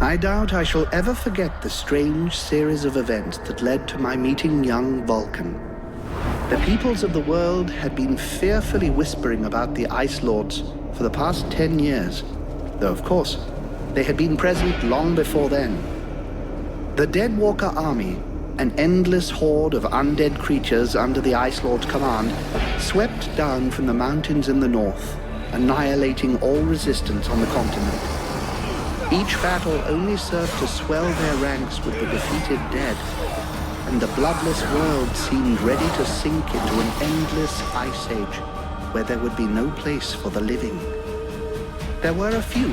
I doubt I shall ever forget the strange series of events that led to my meeting young Vulcan. The peoples of the world had been fearfully whispering about the Ice Lords for the past 10 years, though of course, they had been present long before then. The Deadwalker army, an endless horde of undead creatures under the Ice Lord's command, swept down from the mountains in the north, annihilating all resistance on the continent. Each battle only served to swell their ranks with the defeated dead, and the bloodless world seemed ready to sink into an endless ice age where there would be no place for the living. There were a few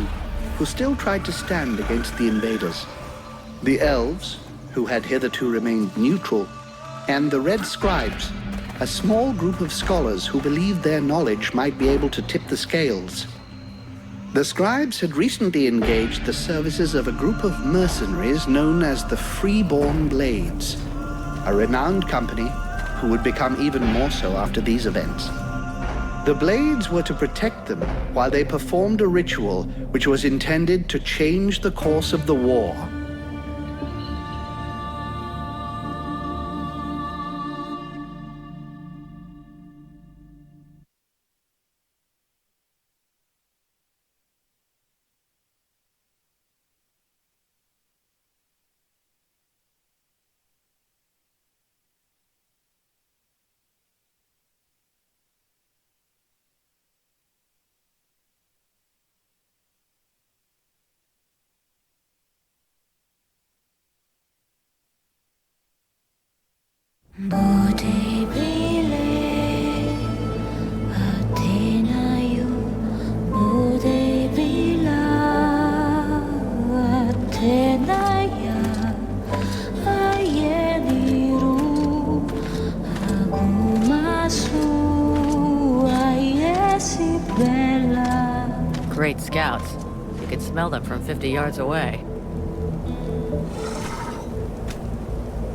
who still tried to stand against the invaders. The elves, who had hitherto remained neutral, and the Red Scribes, a small group of scholars who believed their knowledge might be able to tip the scales. The Scribes had recently engaged the services of a group of mercenaries known as the Freeborn Blades, a renowned company who would become even more so after these events. The Blades were to protect them while they performed a ritual which was intended to change the course of the war. Great scouts. You could smell them from 50 yards away.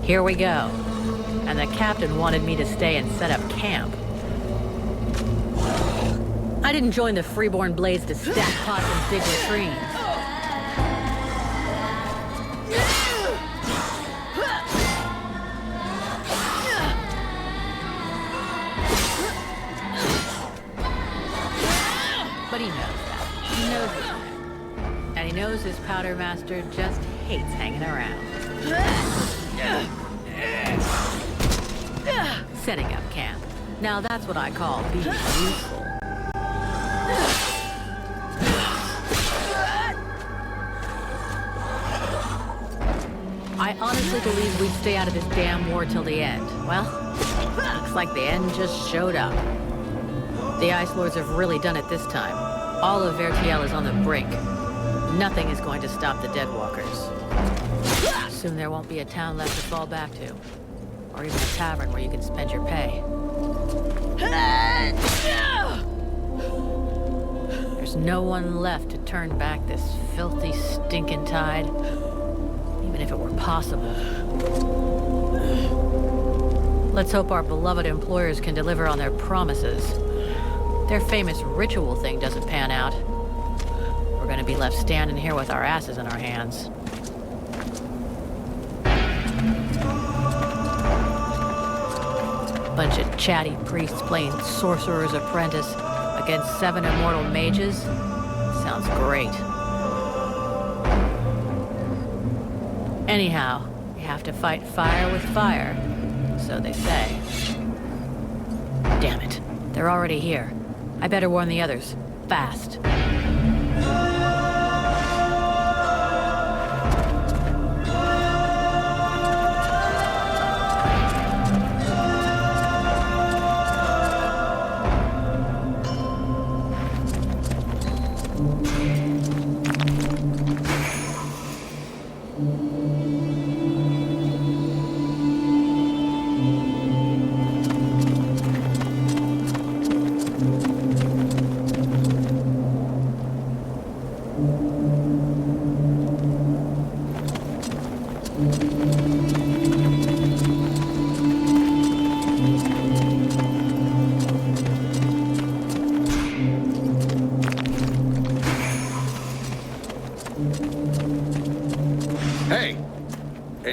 Here we go. And the captain wanted me to stay and set up camp. I didn't join the Freeborn Blades to stack pots and dig latrines. But he knows that. He knows it. And he knows his powder master just hates hanging around. Setting up camp. Now that's what I call being useful. I honestly believe we'd stay out of this damn war till the end. Well, looks like the end just showed up. The Ice Lords have really done it this time. All of Vertiel is on the brink. Nothing is going to stop the Deadwalkers. Soon there won't be a town left to fall back to. Or even a tavern where you can spend your pay. There's no one left to turn back this filthy, stinking tide. Even if it were possible. Let's hope our beloved employers can deliver on their promises. Their famous ritual thing doesn't pan out. We're gonna be left standing here with our asses in our hands. Bunch of chatty priests playing Sorcerer's Apprentice against 7 immortal mages? Sounds great. Anyhow, you have to fight fire with fire, so they say. Damn it, they're already here. I better warn the others, fast.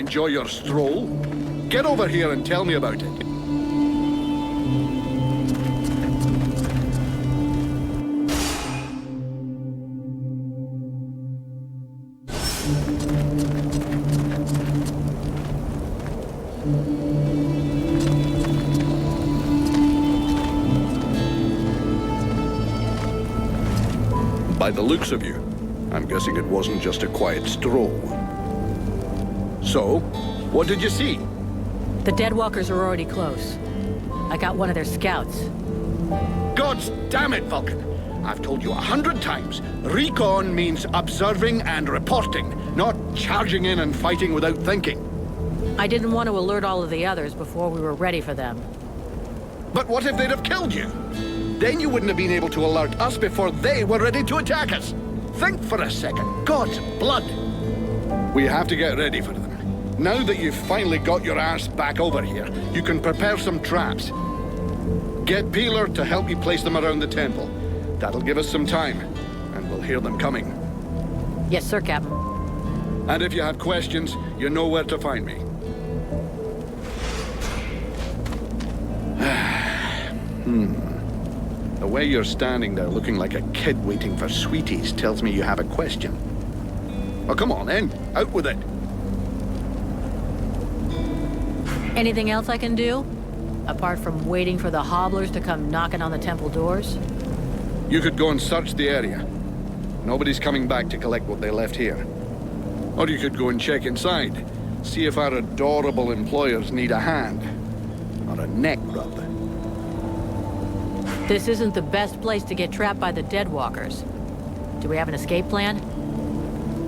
enjoy your stroll? Get over here and tell me about it. By the looks of you, I'm guessing it wasn't just a quiet stroll. So, what did you see? The Deadwalkers are already close. I got one of their scouts. Gods damn it, Vulcan! I've told you 100 times, recon means observing and reporting, not charging in and fighting without thinking. I didn't want to alert all of the others before we were ready for them. But what if they'd have killed you? Then you wouldn't have been able to alert us before they were ready to attack us. Think for a second. God's blood! We have to get ready for them. Now that you've finally got your ass back over here, you can prepare some traps. Get Peeler to help you place them around the temple. That'll give us some time, and we'll hear them coming. Yes, sir, Captain. And if you have questions, you know where to find me. The way you're standing there looking like a kid waiting for sweeties tells me you have a question. Well, come on then. Out with it. Anything else I can do? Apart from waiting for the hobblers to come knocking on the temple doors? You could go and search the area. Nobody's coming back to collect what they left here. Or you could go and check inside. See if our adorable employers need a hand. Or a neck rub. This isn't the best place to get trapped by the Deadwalkers. Do we have an escape plan?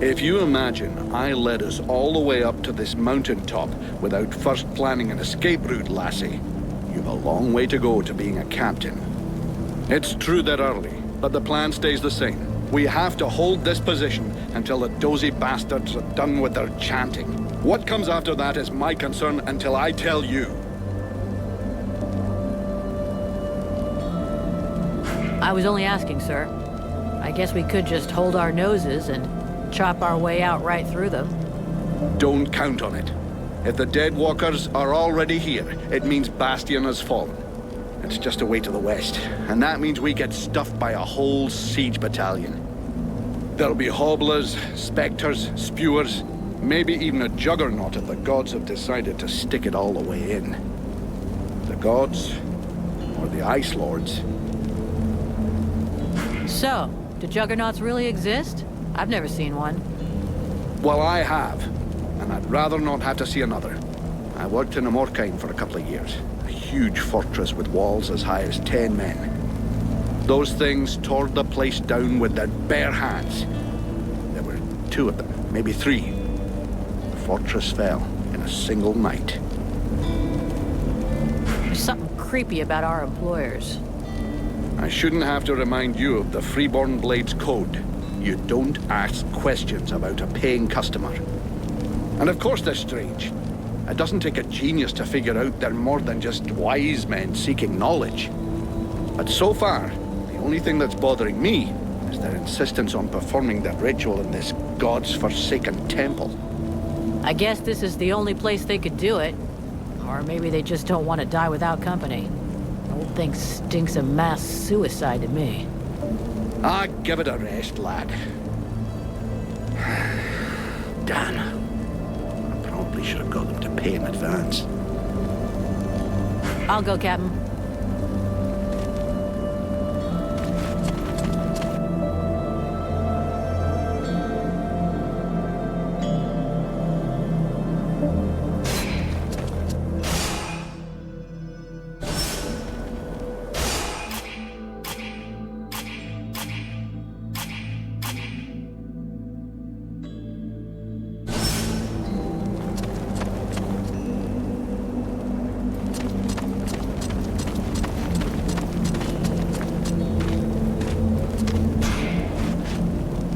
If you imagine I led us all the way up to this mountaintop without first planning an escape route, lassie, you've a long way to go to being a captain. It's true that early, but the plan stays the same. We have to hold this position until the dozy bastards are done with their chanting. What comes after that is my concern until I tell you. I was only asking, sir. I guess we could just hold our noses and chop our way out right through them. Don't count on it. If the Deadwalkers are already here, it means Bastion has fallen. It's just a way to the west, and that means we get stuffed by a whole siege battalion. There'll be hobblers, specters, spewers, maybe even a juggernaut if the gods have decided to stick it all the way in. The gods, or the Ice Lords. So, do juggernauts really exist? I've never seen one. Well, I have, and I'd rather not have to see another. I worked in Amorkine for a couple of years. A huge fortress with walls as high as 10 men. Those things tore the place down with their bare hands. There were 2 of them, maybe 3. The fortress fell in a single night. There's something creepy about our employers. I shouldn't have to remind you of the Freeborn Blades Code. You don't ask questions about a paying customer. And of course they're strange. It doesn't take a genius to figure out they're more than just wise men seeking knowledge. But so far, the only thing that's bothering me is their insistence on performing the ritual in this god's forsaken temple. I guess this is the only place they could do it. Or maybe they just don't want to die without company. The whole thing stinks of mass suicide to me. Ah, give it a rest, lad. Damn. I probably should have got them to pay in advance. I'll go, Captain.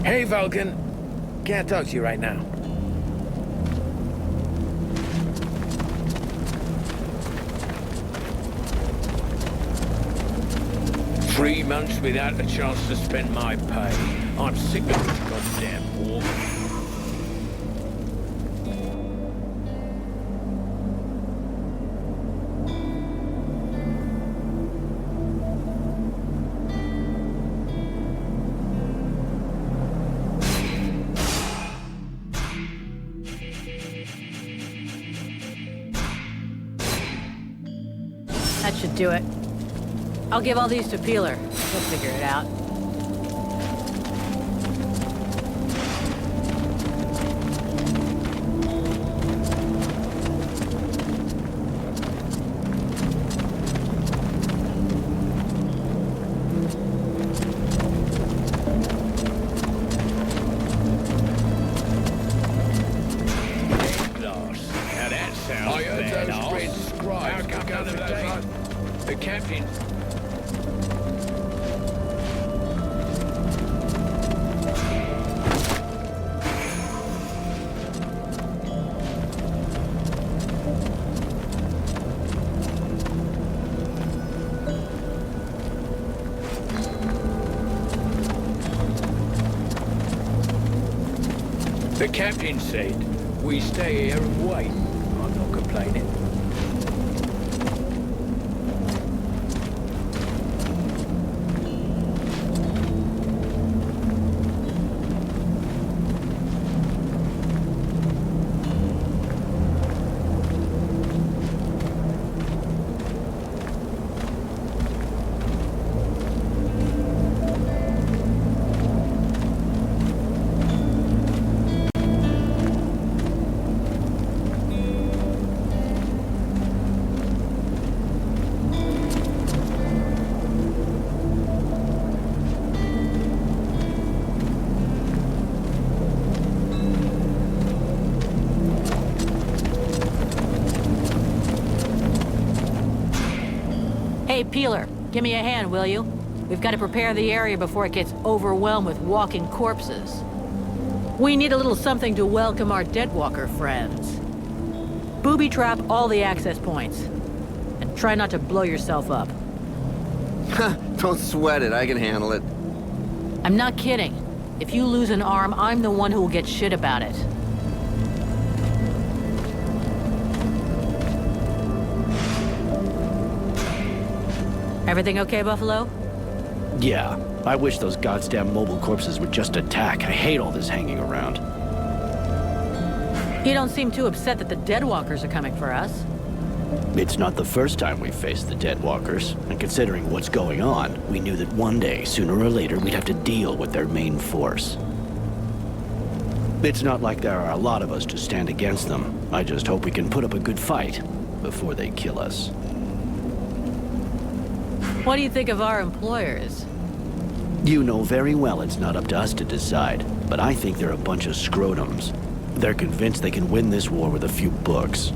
Hey, Vulcan. Can't talk to you right now. Three months without a chance to spend my pay. I'm sick of this goddamn war. That should do it. I'll give all these to Peeler. He'll figure it out. Now that sounds I heard those badass. red scribes How come took none of over those? The captain. The captain said we stay here and wait. I'm not complaining. Hey, Peeler, give me a hand, will you? We've got to prepare the area before it gets overwhelmed with walking corpses. We need a little something to welcome our Deadwalker friends. Booby trap all the access points. And try not to blow yourself up. Don't sweat it, I can handle it. I'm not kidding. If you lose an arm, I'm the one who will get shit about it. Everything okay, Buffalo? Yeah, I wish those goddamn mobile corpses would just attack. I hate all this hanging around. You don't seem too upset that the Deadwalkers are coming for us. It's not the first time we've faced the Deadwalkers, and considering what's going on, we knew that one day, sooner or later, we'd have to deal with their main force. It's not like there are a lot of us to stand against them. I just hope we can put up a good fight before they kill us. What do you think of our employers? You know very well it's not up to us to decide, but I think they're a bunch of scrotums. They're convinced they can win this war with a few books.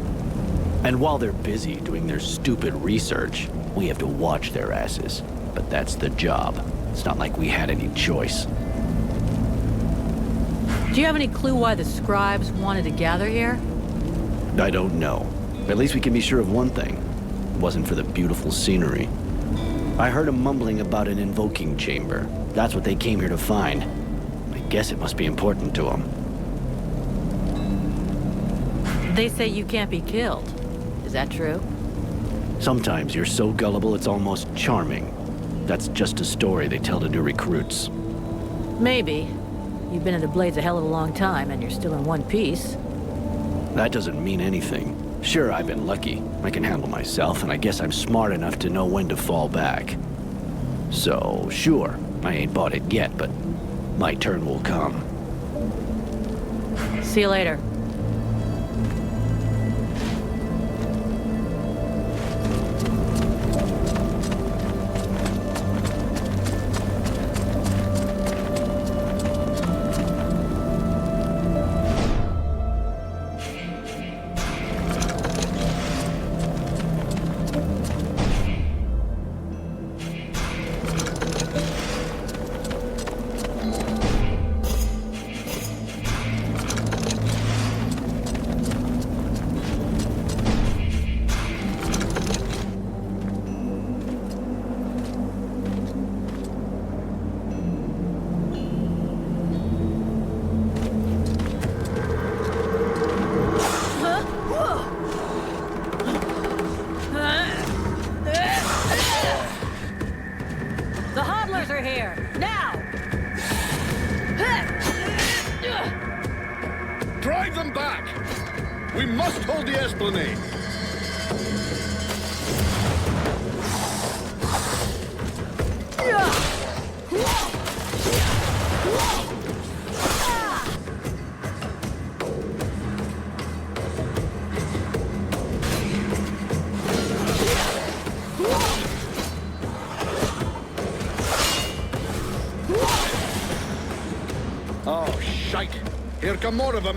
And while they're busy doing their stupid research, we have to watch their asses. But that's the job. It's not like we had any choice. Do you have any clue why the scribes wanted to gather here? I don't know. At least we can be sure of one thing. It wasn't for the beautiful scenery. I heard them mumbling about an invoking chamber. That's what they came here to find. I guess it must be important to them. They say you can't be killed. Is that true? Sometimes you're so gullible it's almost charming. That's just a story they tell to new recruits. Maybe. You've been in the Blades a hell of a long time, and you're still in one piece. That doesn't mean anything. Sure, I've been lucky. I can handle myself, and I guess I'm smart enough to know when to fall back. So, sure, I ain't bought it yet, but my turn will come. See you later. The hodlers are here! Now! Drive them back! We must hold the Esplanade! welcome more of them.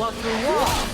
walk through walls.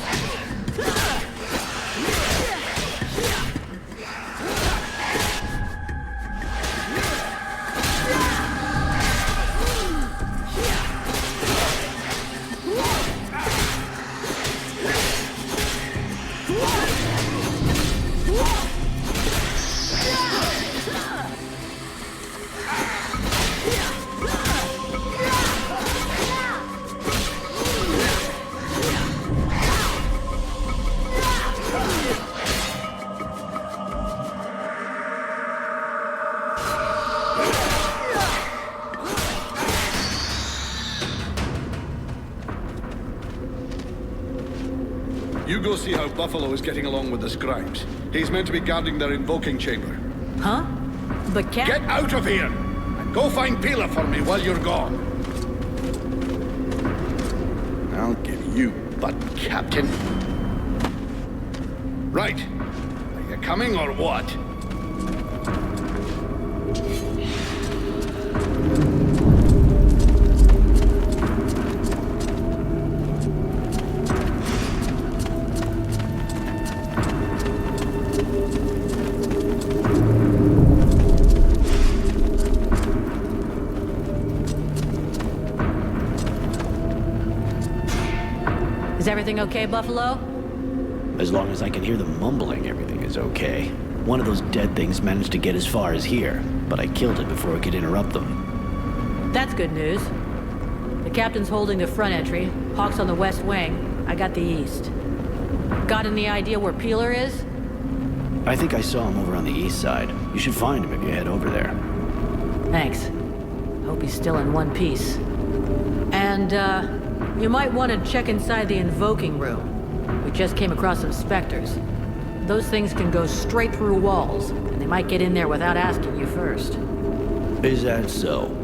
You go see how Buffalo is getting along with the scribes. He's meant to be guarding their invoking chamber. Huh? But Get out of here! And go find Pila for me while you're gone. I'll give you butt, Captain. Right. Are you coming or what? Is everything okay, Buffalo? As long as I can hear them mumbling, everything is okay. One of those dead things managed to get as far as here, but I killed it before it could interrupt them. That's good news. The captain's holding the front entry, Hawk's on the west wing, I got the east. Got any idea where Peeler is? I think I saw him over on the east side. You should find him if you head over there. Thanks. Hope he's still in one piece. And, you might want to check inside the invoking room. We just came across some specters. Those things can go straight through walls, and they might get in there without asking you first. Is that so?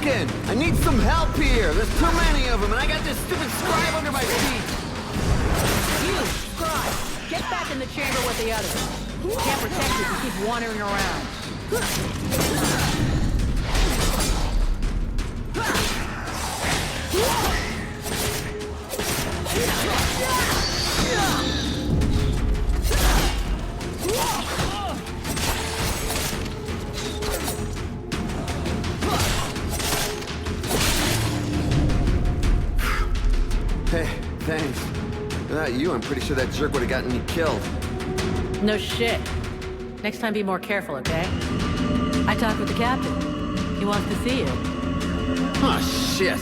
broken! I need some help here! There's too many of them, and I got this stupid scribe under my feet! You, Scribe! Get back in the chamber with the others. Can't protect you if you keep wandering around. Hey, thanks. Without you, I'm pretty sure that jerk would have gotten me killed. No shit. Next time be more careful, okay? I talked with the captain. He wants to see you. Oh, shit!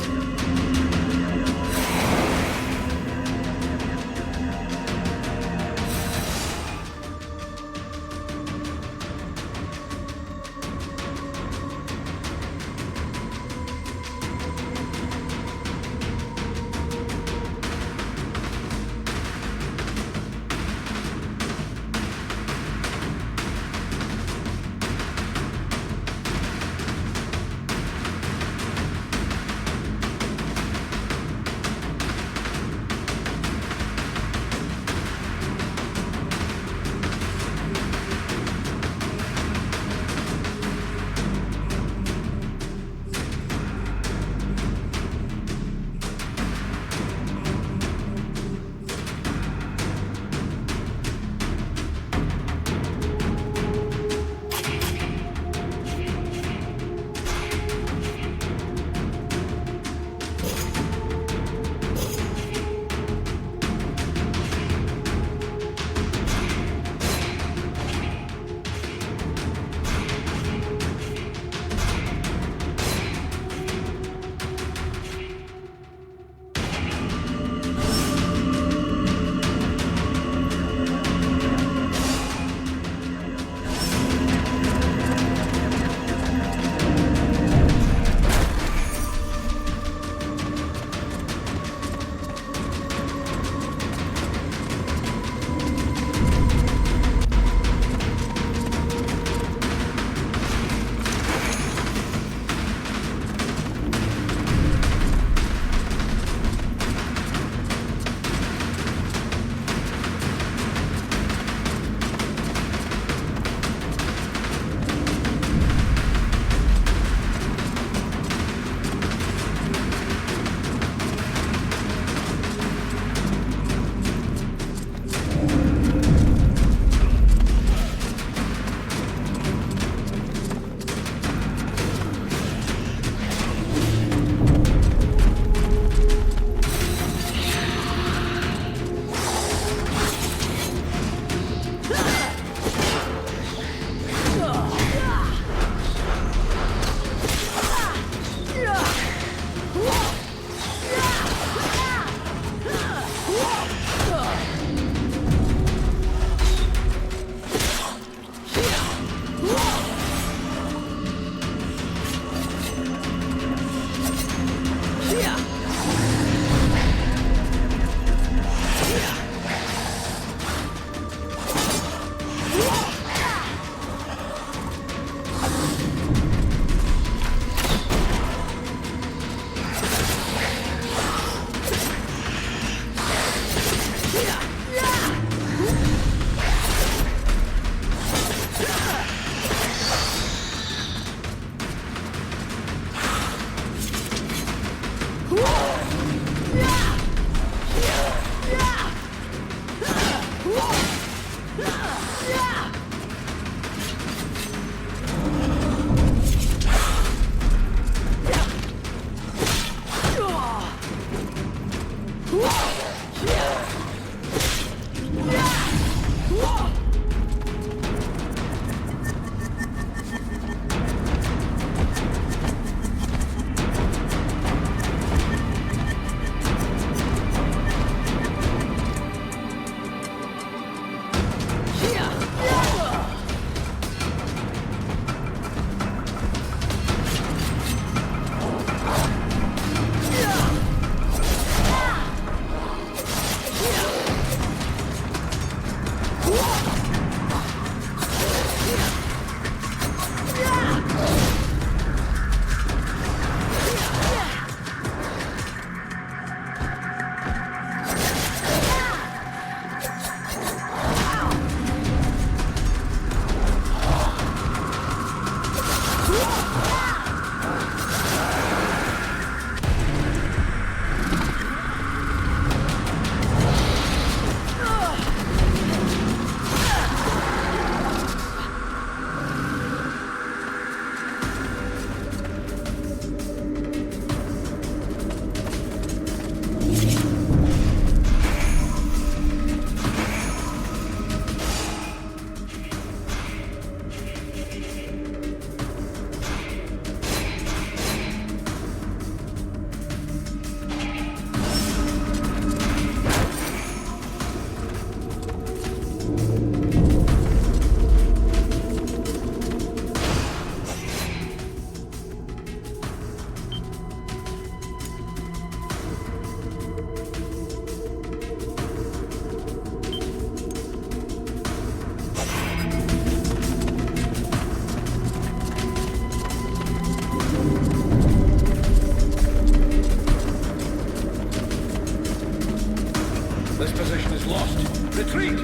This position is lost. Retreat!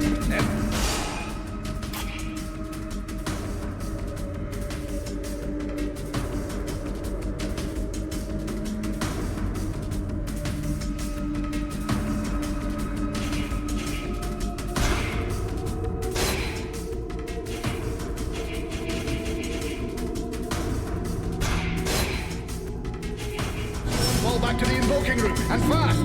Fall back to the invoking room, and fast!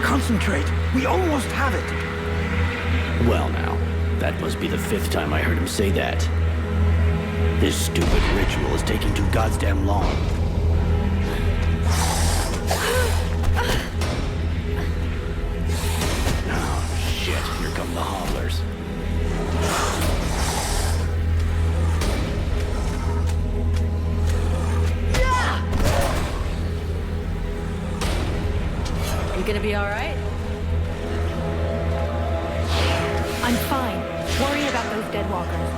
Concentrate! We almost have it! Well now, that must be the 5th time I heard him say that. This stupid ritual is taking too goddamn long. Oh shit, here come the hobblers. You gonna be all right? I'm fine. Worry about those dead walkers.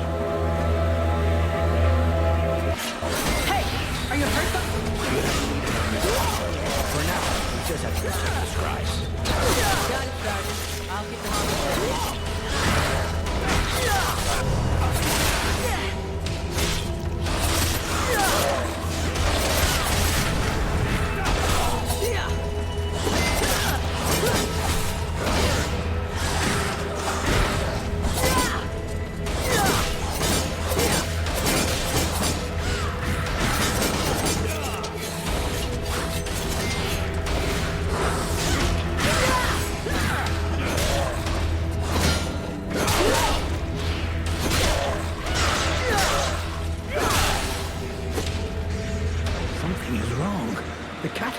Hey! Are you hurt? For now, we just have to protect the scribes. Got it, Sergeant. I'll keep them on the list.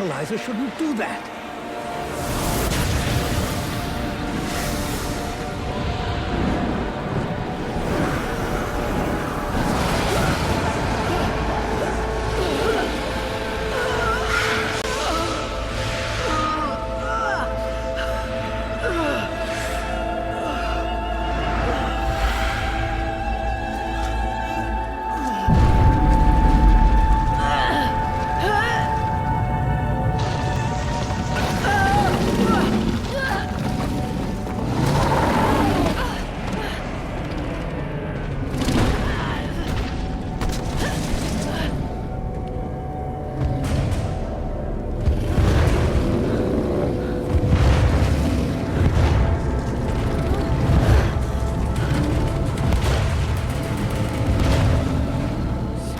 fertilizer shouldn't do that.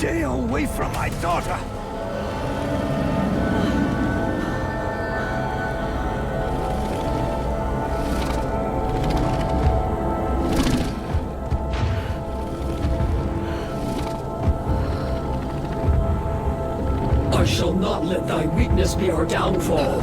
Stay away from my daughter! I shall not let thy weakness be our downfall.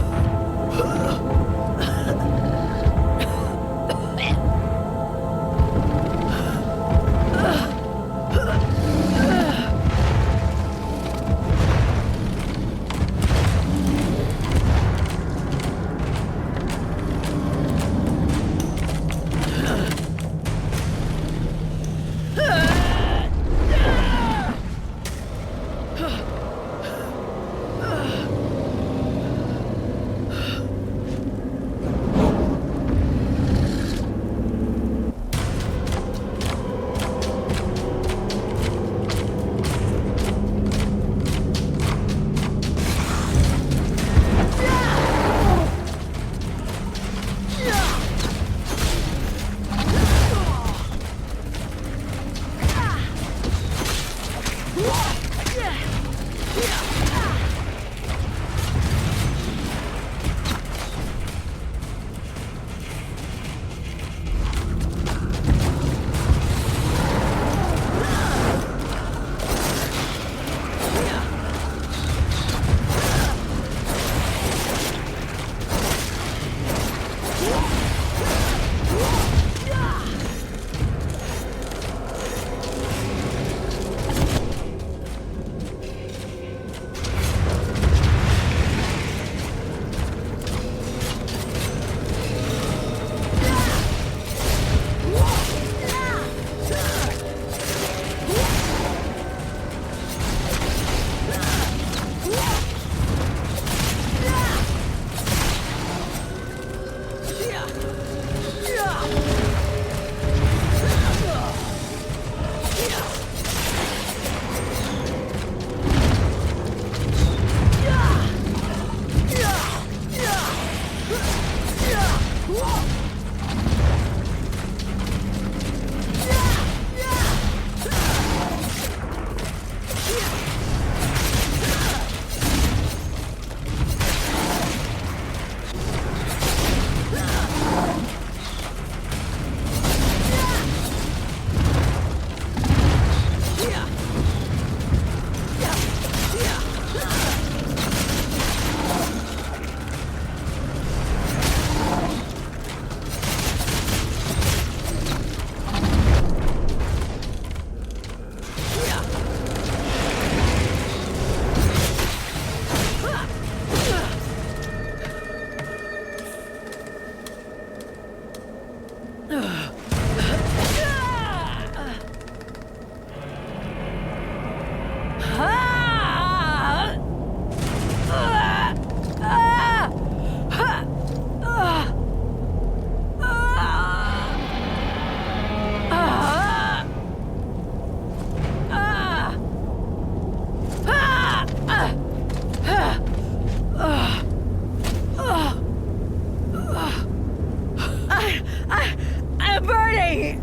I'm burning!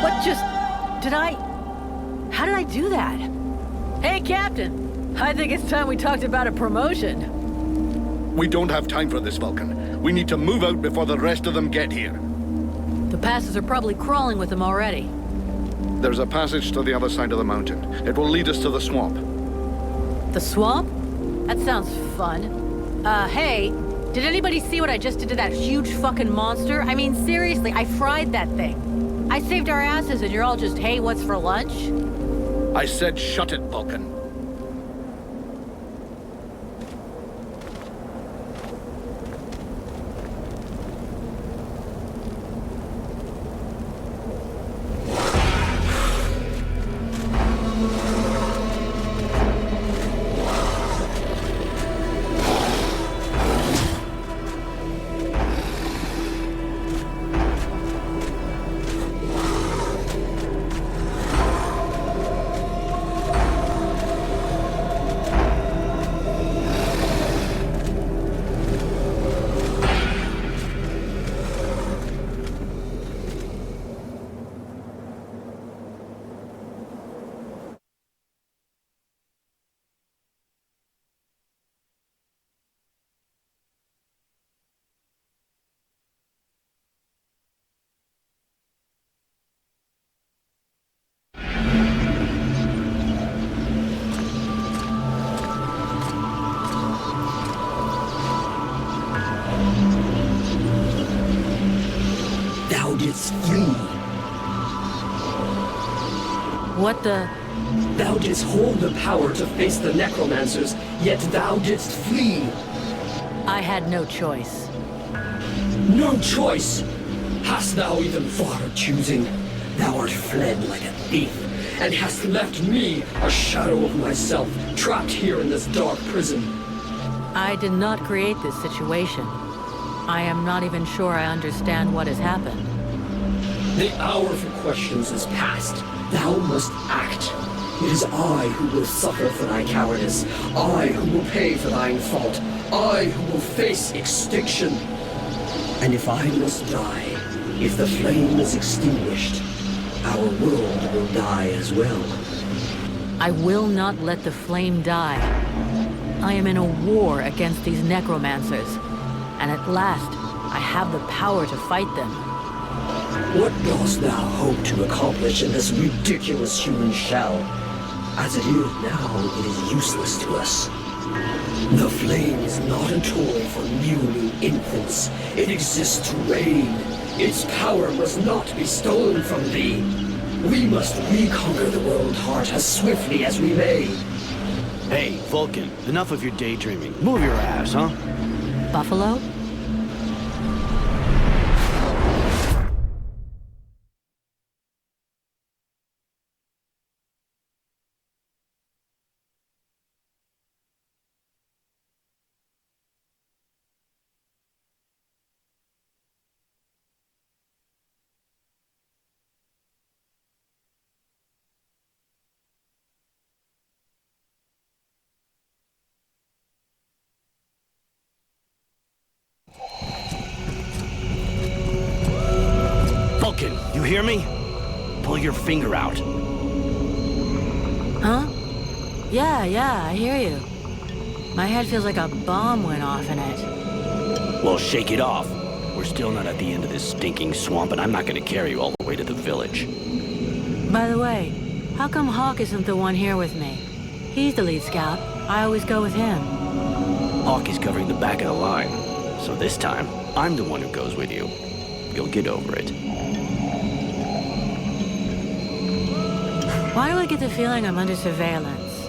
What just... did I... Captain, I think it's time we talked about a promotion. We don't have time for this, Vulcan. We need to move out before the rest of them get here. The passes are probably crawling with them already. There's a passage to the other side of the mountain. It will lead us to the swamp. The swamp? That sounds fun. Hey, did anybody see what I just did to that huge fucking monster? I mean, seriously, I fried that thing. I saved our asses and you're all just, hey, what's for lunch? I said shut it, Vulcan. Thou didst flee. What the... Thou didst hold the power to face the necromancers, yet thou didst flee. I had no choice. No choice! Hast thou even thought of choosing? Thou art fled like a thief, and hast left me, a shadow of myself, trapped here in this dark prison. I did not create this situation. I am not even sure I understand what has happened. The hour for questions is past. Thou must act. It is I who will suffer for thy cowardice. I who will pay for thine fault. I who will face extinction. And if I must die, if the flame is extinguished, our world will die as well. I will not let the flame die. I am in a war against these necromancers, and at last, I have the power to fight them. What dost thou hope to accomplish in this ridiculous human shell? As it is now, it is useless to us. The flame is not a toy for mewling infants. It exists to reign. Its power must not be stolen from thee. We must reconquer the world heart as swiftly as we may. Hey, Vulcan, enough of your daydreaming. Move your ass, huh? Buffalo? Vulcan, you hear me? Pull your finger out. Huh? Yeah, I hear you. My head feels like a bomb went off in it. Well, shake it off. We're still not at the end of this stinking swamp, and I'm not gonna carry you all the way to the village. By the way, how come Hawk isn't the one here with me? He's the lead scout. I always go with him. Hawk is covering the back of the line, so this time, I'm the one who goes with you. You'll get over it. Why do I get the feeling I'm under surveillance?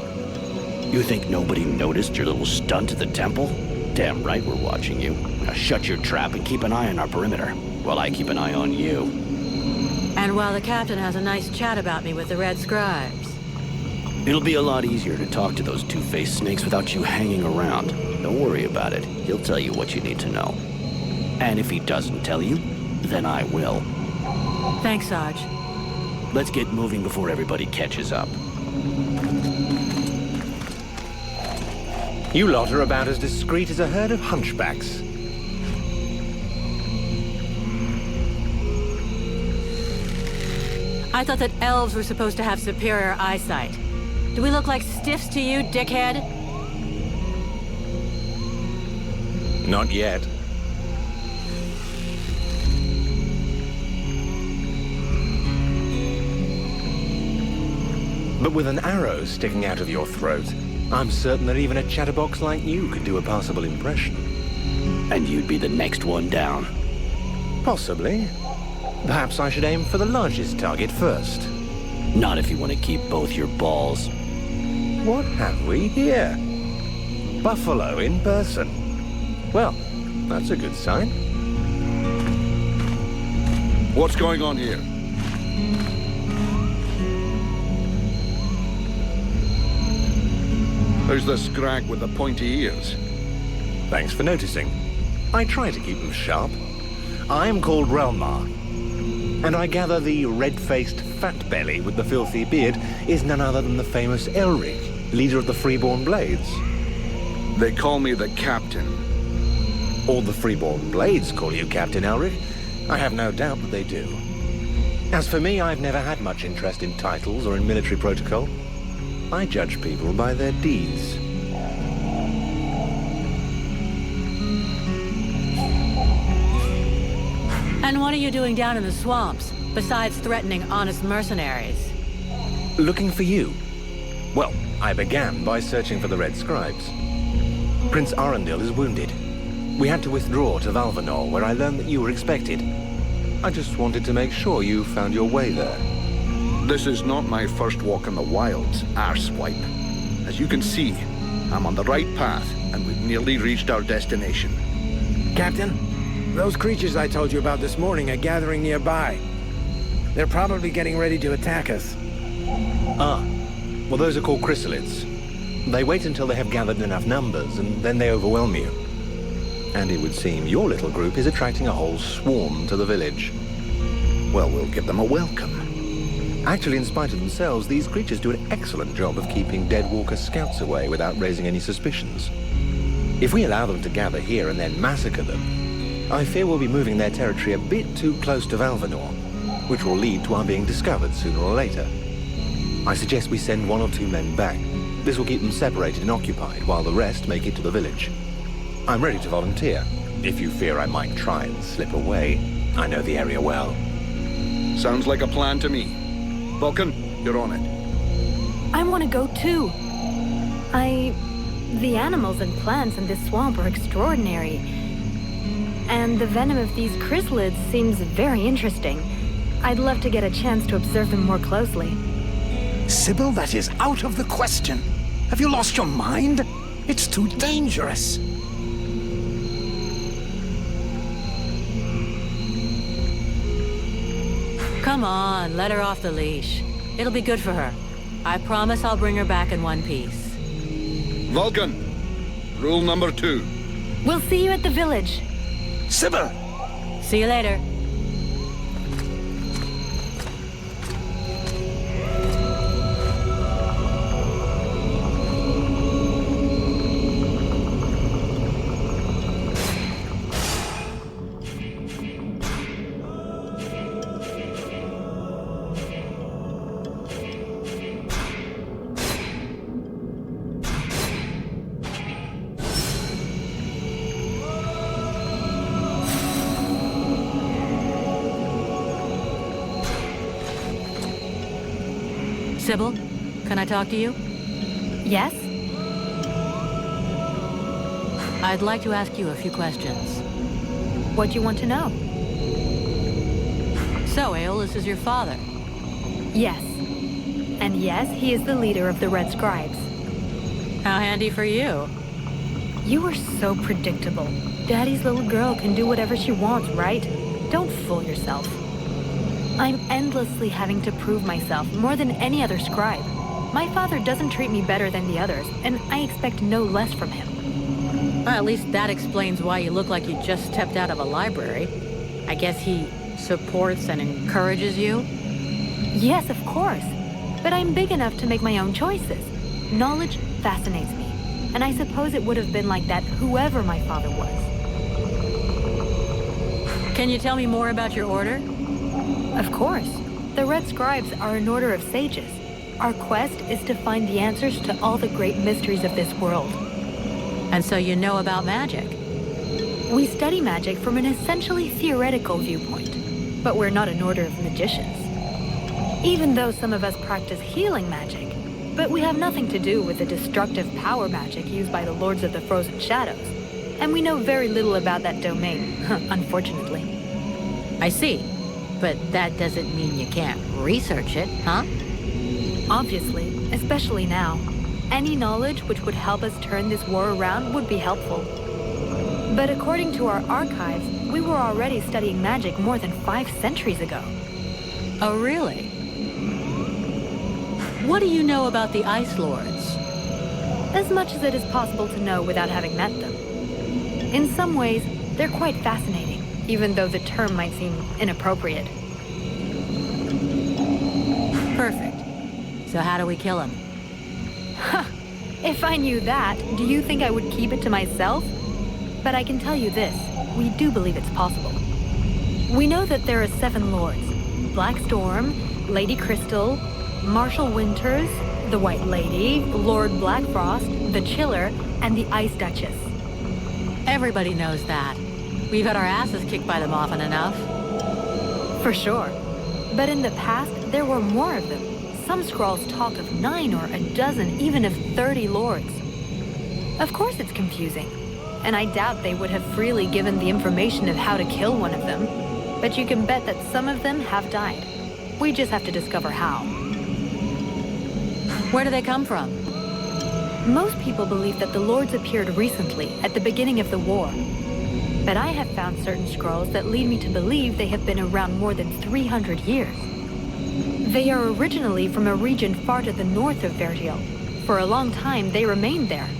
You think nobody noticed your little stunt at the temple? Damn right we're watching you. Now shut your trap and keep an eye on our perimeter, while I keep an eye on you. And while the captain has a nice chat about me with the Red Scribes. It'll be a lot easier to talk to those two-faced snakes without you hanging around. Don't worry about it. He'll tell you what you need to know. And if he doesn't tell you, then I will. Thanks, Sarge. Let's get moving before everybody catches up. You lot are about as discreet as a herd of hunchbacks. I thought that elves were supposed to have superior eyesight. Do we look like stiffs to you, dickhead? Not yet. But with an arrow sticking out of your throat, I'm certain that even a chatterbox like you could do a passable impression. And you'd be the next one down. Possibly. Perhaps I should aim for the largest target first. Not if you want to keep both your balls. What have we here? Buffalo in person. Well, that's a good sign. What's going on here? Who's the scrag with the pointy ears? Thanks for noticing. I try to keep them sharp. I'm called Relmar, and I gather the red-faced fat belly with the filthy beard is none other than the famous Elric, leader of the Freeborn Blades. They call me the Captain. All the Freeborn Blades call you Captain Elric. I have no doubt that they do. As for me, I've never had much interest in titles or in military protocol. I judge people by their deeds. And what are you doing down in the swamps, besides threatening honest mercenaries? Looking for you. Well, I began by searching for the Red Scribes. Prince Arundel is wounded. We had to withdraw to Valvanor, where I learned that you were expected. I just wanted to make sure you found your way there. This is not my first walk in the wilds, arsewipe. As you can see, I'm on the right path, and we've nearly reached our destination. Captain, those creatures I told you about this morning are gathering nearby. They're probably getting ready to attack us. Ah, well, those are called chrysalids. They wait until they have gathered enough numbers, and then they overwhelm you. And it would seem your little group is attracting a whole swarm to the village. Well, we'll give them a welcome. Actually, in spite of themselves, these creatures do an excellent job of keeping Deadwalker scouts away without raising any suspicions. If we allow them to gather here and then massacre them, I fear we'll be moving their territory a bit too close to Valvanor, which will lead to our being discovered sooner or later. I suggest we send 1 or 2 men back. This will keep them separated and occupied while the rest make it to the village. I'm ready to volunteer, if you fear I might try and slip away. I know the area well. Sounds like a plan to me. Vulcan, you're on it. I want to go too. The animals and plants in this swamp are extraordinary. And the venom of these chrysalids seems very interesting. I'd love to get a chance to observe them more closely. Sybil, that is out of the question. Have you lost your mind? It's too dangerous. Come on, let her off the leash. It'll be good for her. I promise I'll bring her back in one piece. Vulcan, rule number 2. We'll see you at the village. Sybil! See you later. Sybil, can I talk to you? Yes? I'd like to ask you a few questions. What do you want to know? So, Aeolus is your father? Yes. And yes, he is the leader of the Red Scribes. How handy for you. You are so predictable. Daddy's little girl can do whatever she wants, right? Don't fool yourself. I'm endlessly having to prove myself more than any other scribe. My father doesn't treat me better than the others, and I expect no less from him. Well, at least that explains why you look like you just stepped out of a library. I guess he supports and encourages you? Yes, of course. But I'm big enough to make my own choices. Knowledge fascinates me, and I suppose it would have been like that whoever my father was. Can you tell me more about your order? Of course. The Red Scribes are an order of sages. Our quest is to find the answers to all the great mysteries of this world. And so you know about magic? We study magic from an essentially theoretical viewpoint, but we're not an order of magicians. Even though some of us practice healing magic, but we have nothing to do with the destructive power magic used by the Lords of the Frozen Shadows, and we know very little about that domain, unfortunately. I see. But that doesn't mean you can't research it, huh? Obviously, especially now. Any knowledge which would help us turn this war around would be helpful. But according to our archives, we were already studying magic more than 5 centuries ago. Oh, really? What do you know about the Ice Lords? As much as it is possible to know without having met them. In some ways, they're quite fascinating, even though the term might seem inappropriate. Perfect. So how do we kill him? If I knew that, do you think I would keep it to myself? But I can tell you this, we do believe it's possible. We know that there are 7 lords. Black Storm, Lady Crystal, Marshal Winters, the White Lady, Lord Blackfrost, the Chiller, and the Ice Duchess. Everybody knows that. We've had our asses kicked by them often enough. For sure. But in the past, there were more of them. Some scrolls talk of 9 or a dozen, even of 30 lords. Of course it's confusing. And I doubt they would have freely given the information of how to kill one of them. But you can bet that some of them have died. We just have to discover how. Where do they come from? Most people believe that the lords appeared recently, at the beginning of the war. But I have found certain scrolls that lead me to believe they have been around more than 300 years. They are originally from a region far to the north of Vergil. For a long time, they remained there.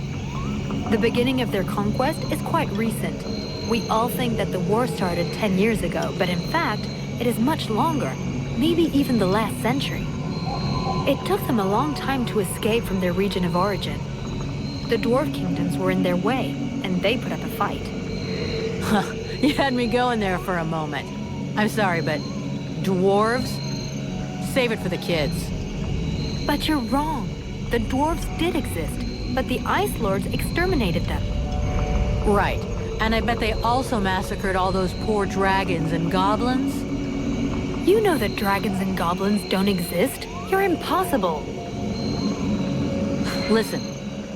The beginning of their conquest is quite recent. We all think that the war started 10 years ago, but in fact, it is much longer, maybe even the last century. It took them a long time to escape from their region of origin. The dwarf kingdoms were in their way, and they put up a fight. You had me going there for a moment. I'm sorry, but dwarves? Save it for the kids. But you're wrong. The dwarves did exist, but the Ice Lords exterminated them. Right. And I bet they also massacred all those poor dragons and goblins? You know that dragons and goblins don't exist. You're impossible. Listen,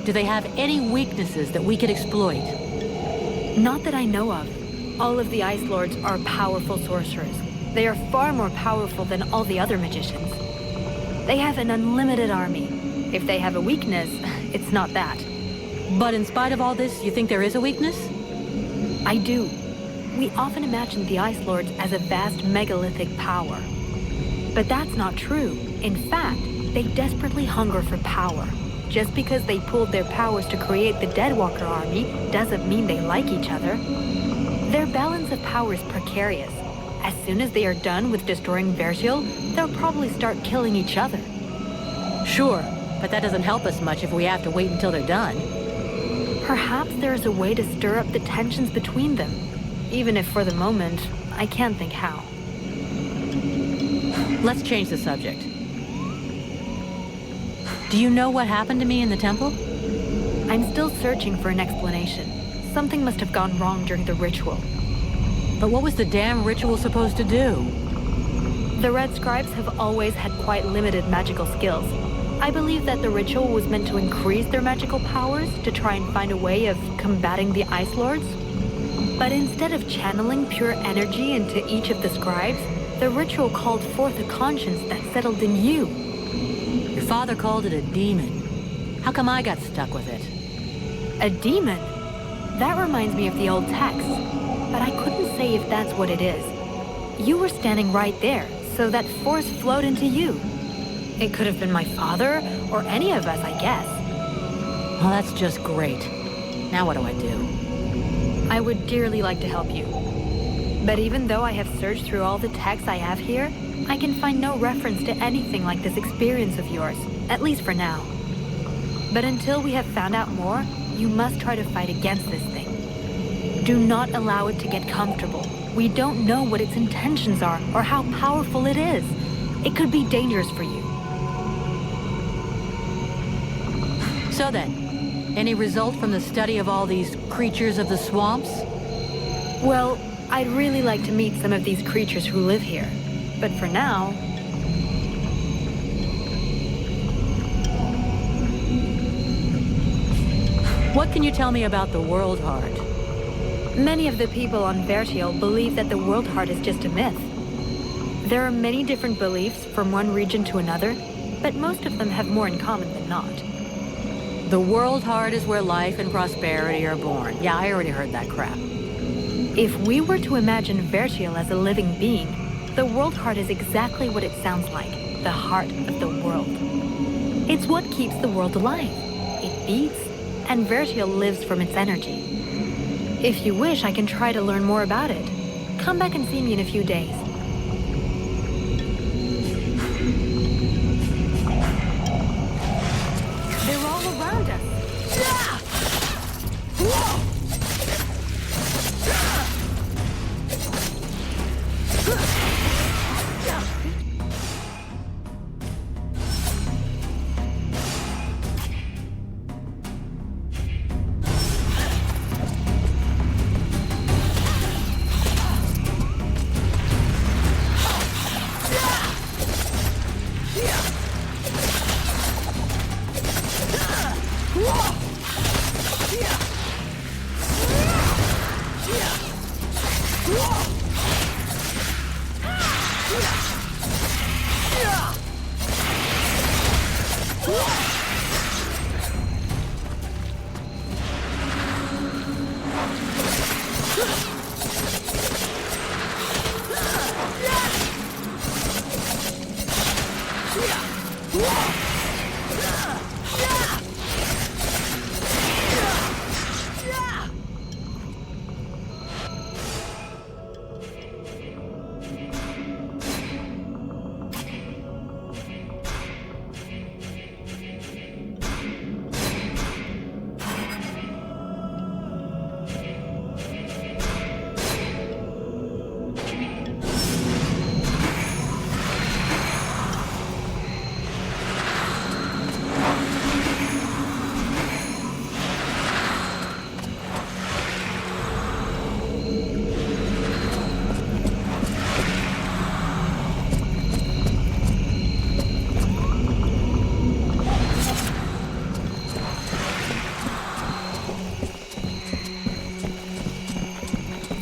do they have any weaknesses that we could exploit? Not that I know of. All of the Ice Lords are powerful sorcerers. They are far more powerful than all the other magicians. They have an unlimited army. If they have a weakness, it's not that. But in spite of all this, you think there is a weakness? I do. We often imagine the Ice Lords as a vast megalithic power. But that's not true. In fact, they desperately hunger for power. Just because they pooled their powers to create the Deadwalker army doesn't mean they like each other. Their balance of power is precarious. As soon as they are done with destroying Vergil, they'll probably start killing each other. Sure, but that doesn't help us much if we have to wait until they're done. Perhaps there is a way to stir up the tensions between them. Even if for the moment, I can't think how. Let's change the subject. Do you know what happened to me in the temple? I'm still searching for an explanation. Something must have gone wrong during the ritual. But what was the damn ritual supposed to do? The Red Scribes have always had quite limited magical skills. I believe that the ritual was meant to increase their magical powers to try and find a way of combating the Ice Lords. But instead of channeling pure energy into each of the scribes, the ritual called forth a conscience that settled in you. Your father called it a demon. How come I got stuck with it? A demon? That reminds me of the old text, but I couldn't say if that's what it is. You were standing right there, so that force flowed into you. It could have been my father, or any of us, I guess. Well, that's just great. Now what do I do? I would dearly like to help you. But even though I have searched through all the texts I have here, I can find no reference to anything like this experience of yours, at least for now. But until we have found out more, you must try to fight against this thing. Do not allow it to get comfortable. We don't know what its intentions are or how powerful it is. It could be dangerous for you. So then, any result from the study of all these creatures of the swamps? Well, I'd really like to meet some of these creatures who live here. But for now... What can you tell me about the World Heart? Many of the people on Vertiel believe that the World Heart is just a myth. There are many different beliefs from one region to another, but most of them have more in common than not. The World Heart is where life and prosperity are born. Yeah, I already heard that crap. If we were to imagine Vertiel as a living being, the World Heart is exactly what it sounds like, the heart of the world. It's what keeps the world alive. It beats, and Vertiel lives from its energy. If you wish, I can try to learn more about it. Come back and see me in a few days. They're all around us.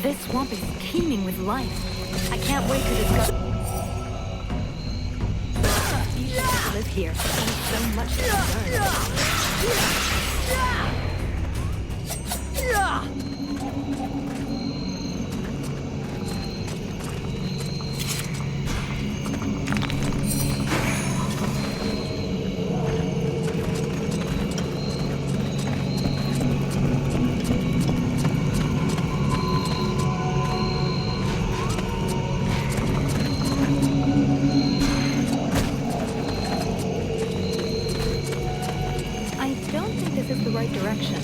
This swamp is teeming with life. I can't wait to discover. You should live here. There's so much to learn. I don't think this is the right direction.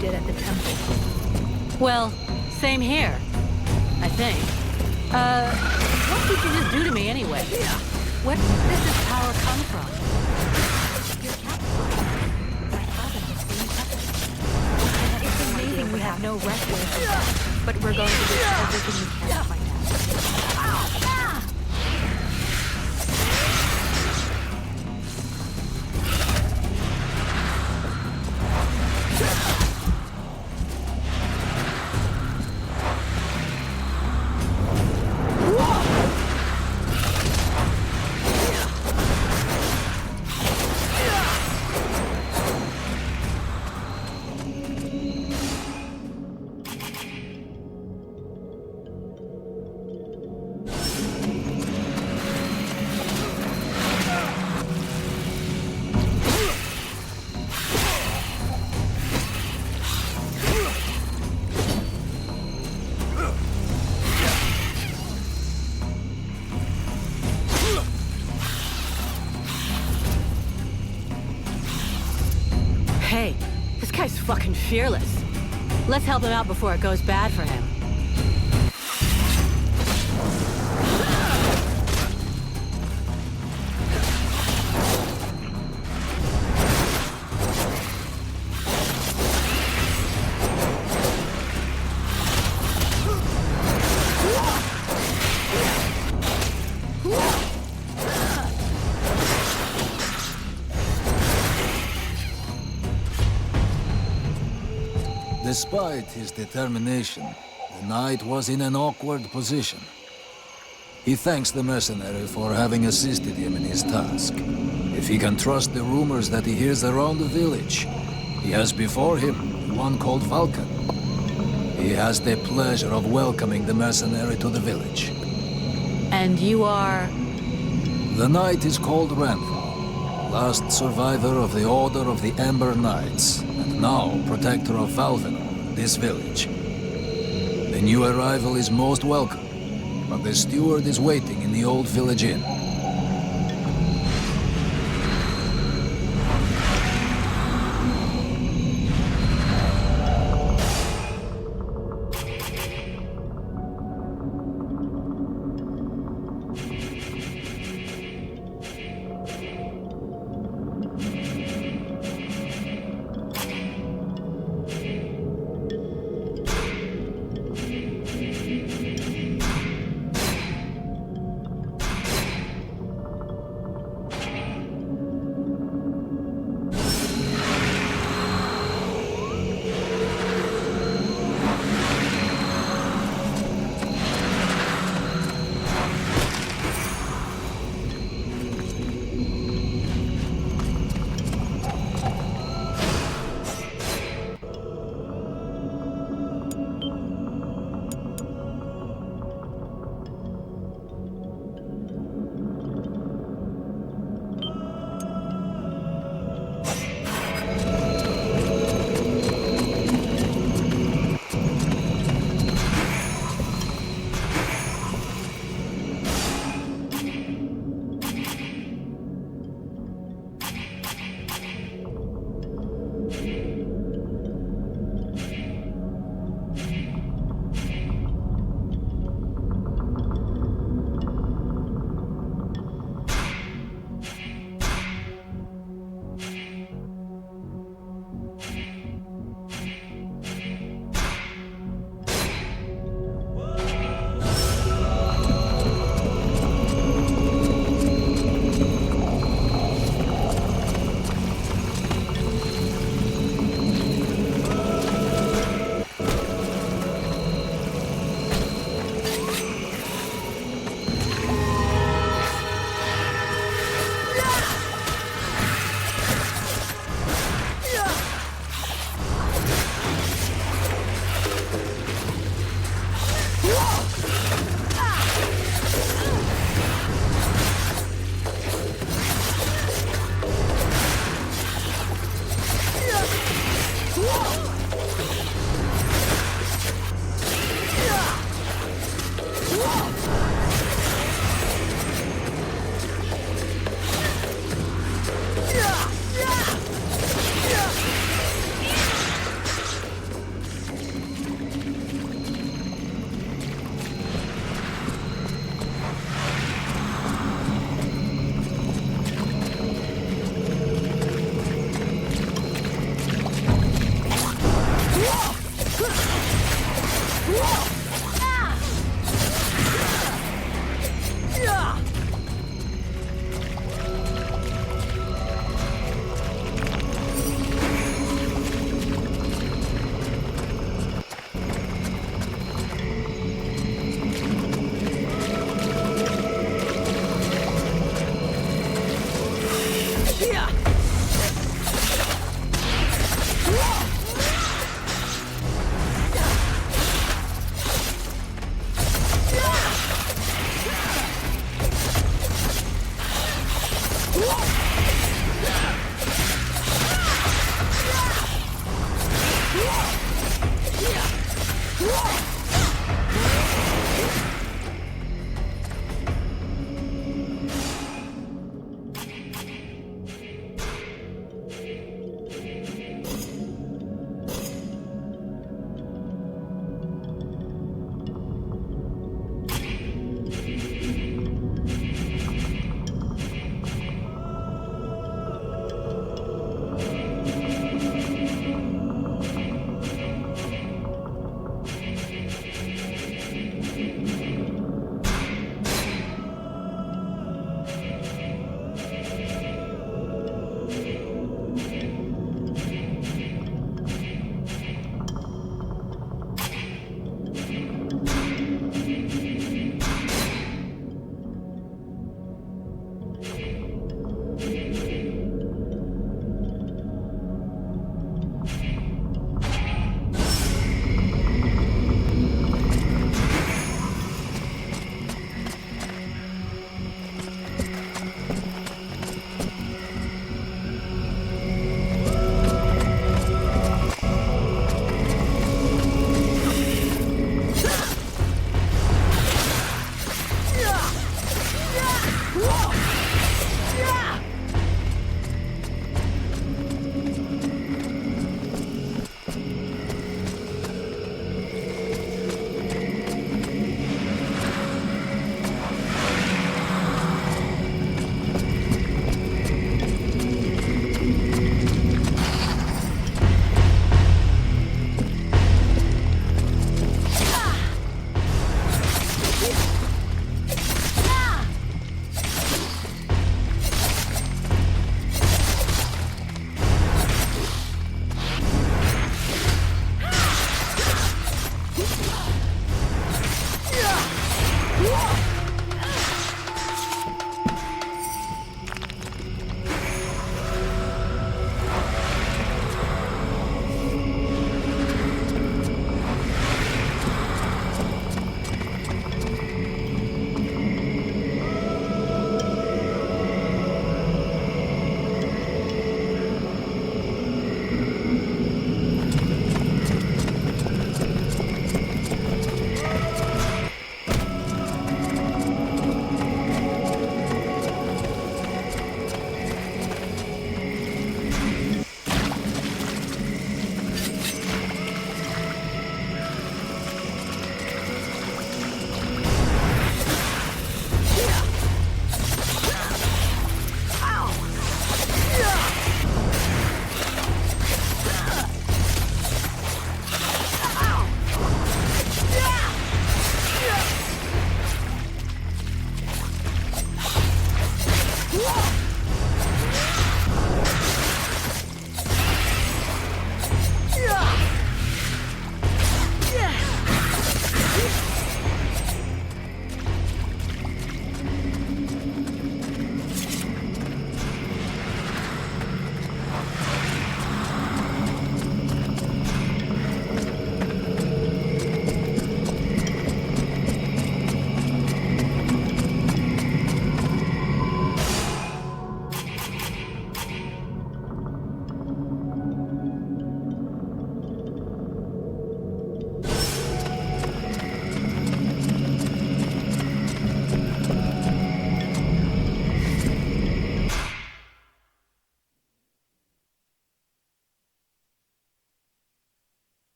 did at the temple. Well, same here. I think. What did you just do to me anyway? Where does this power come from? Your captain. My father has been captain. It's amazing we have no record, but we're going to do everything we can to find out. Hey, this guy's fucking fearless. Let's help him out before it goes bad for him. Despite his determination, the knight was in an awkward position. He thanks the mercenary for having assisted him in his task. If he can trust the rumors that he hears around the village, he has before him one called Vulcan. He has the pleasure of welcoming the mercenary to the village. And you are... The knight is called Ranthal, last survivor of the Order of the Ember Knights, and now protector of Valvenor, this village. The new arrival is most welcome, but the steward is waiting in the old village inn.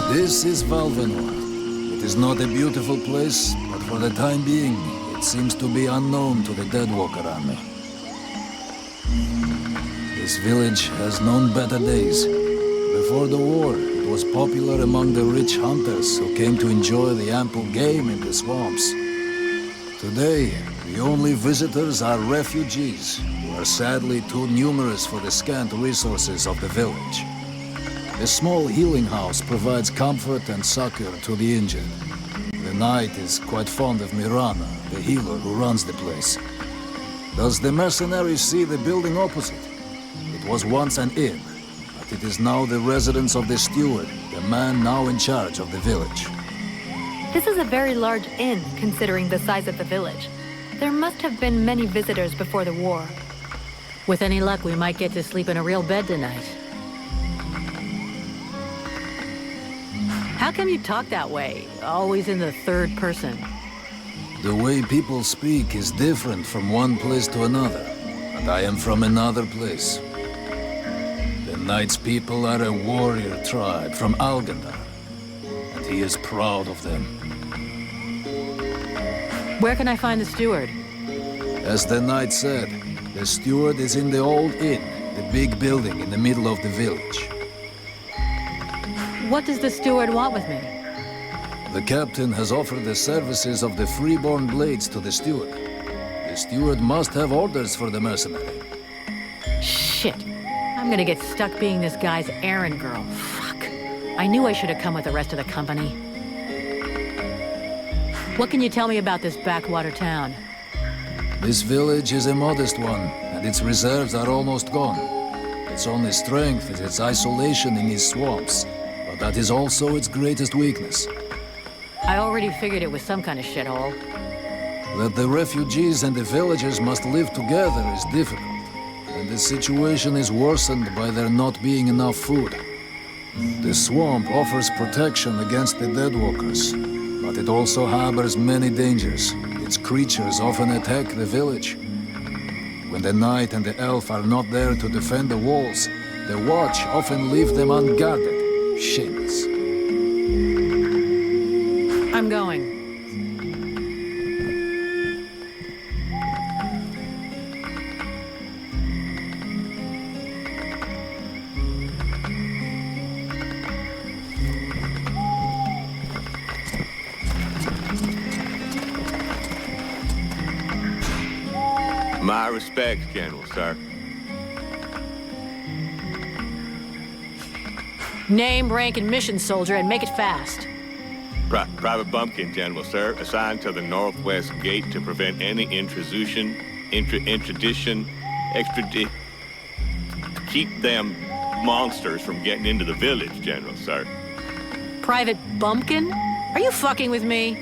This is Valvenor. It is not a beautiful place, but for the time being, it seems to be unknown to the Deadwalker army. This village has known better days. Before the war, it was popular among the rich hunters who came to enjoy the ample game in the swamps. Today, the only visitors are refugees, who are sadly too numerous for the scant resources of the village. A small healing house provides comfort and succor to the injured. The knight is quite fond of Mirana, the healer who runs the place. Does the mercenary see the building opposite? It was once an inn, but it is now the residence of the steward, the man now in charge of the village. This is a very large inn, considering the size of the village. There must have been many visitors before the war. With any luck, we might get to sleep in a real bed tonight. How come you talk that way? Always in the third person. The way people speak is different from one place to another, and I am from another place. The Knight's people are a warrior tribe from Algandar, and he is proud of them. Where can I find the steward? As the Knight said, the steward is in the old inn, the big building in the middle of the village. What does the steward want with me? The captain has offered the services of the freeborn blades to the steward. The steward must have orders for the mercenary. Shit. I'm gonna get stuck being this guy's errand girl. Fuck. I knew I should have come with the rest of the company. What can you tell me about this backwater town? This village is a modest one, and its reserves are almost gone. Its only strength is its isolation in these swamps, but that is also its greatest weakness. I already figured it was some kind of shithole. That the refugees and the villagers must live together is difficult, and the situation is worsened by there not being enough food. The swamp offers protection against the Deadwalkers, but it also harbors many dangers. Its creatures often attack the village. When the knight and the elf are not there to defend the walls, the watch often leave them unguarded. Shameless. I'm going. My respects, General, sir. Name, rank, and mission, soldier, and make it fast. Private Bumpkin, General, sir. Assigned to the Northwest Gate to prevent any intrusion, keep them monsters from getting into the village, General, sir. Private Bumpkin? Are you fucking with me?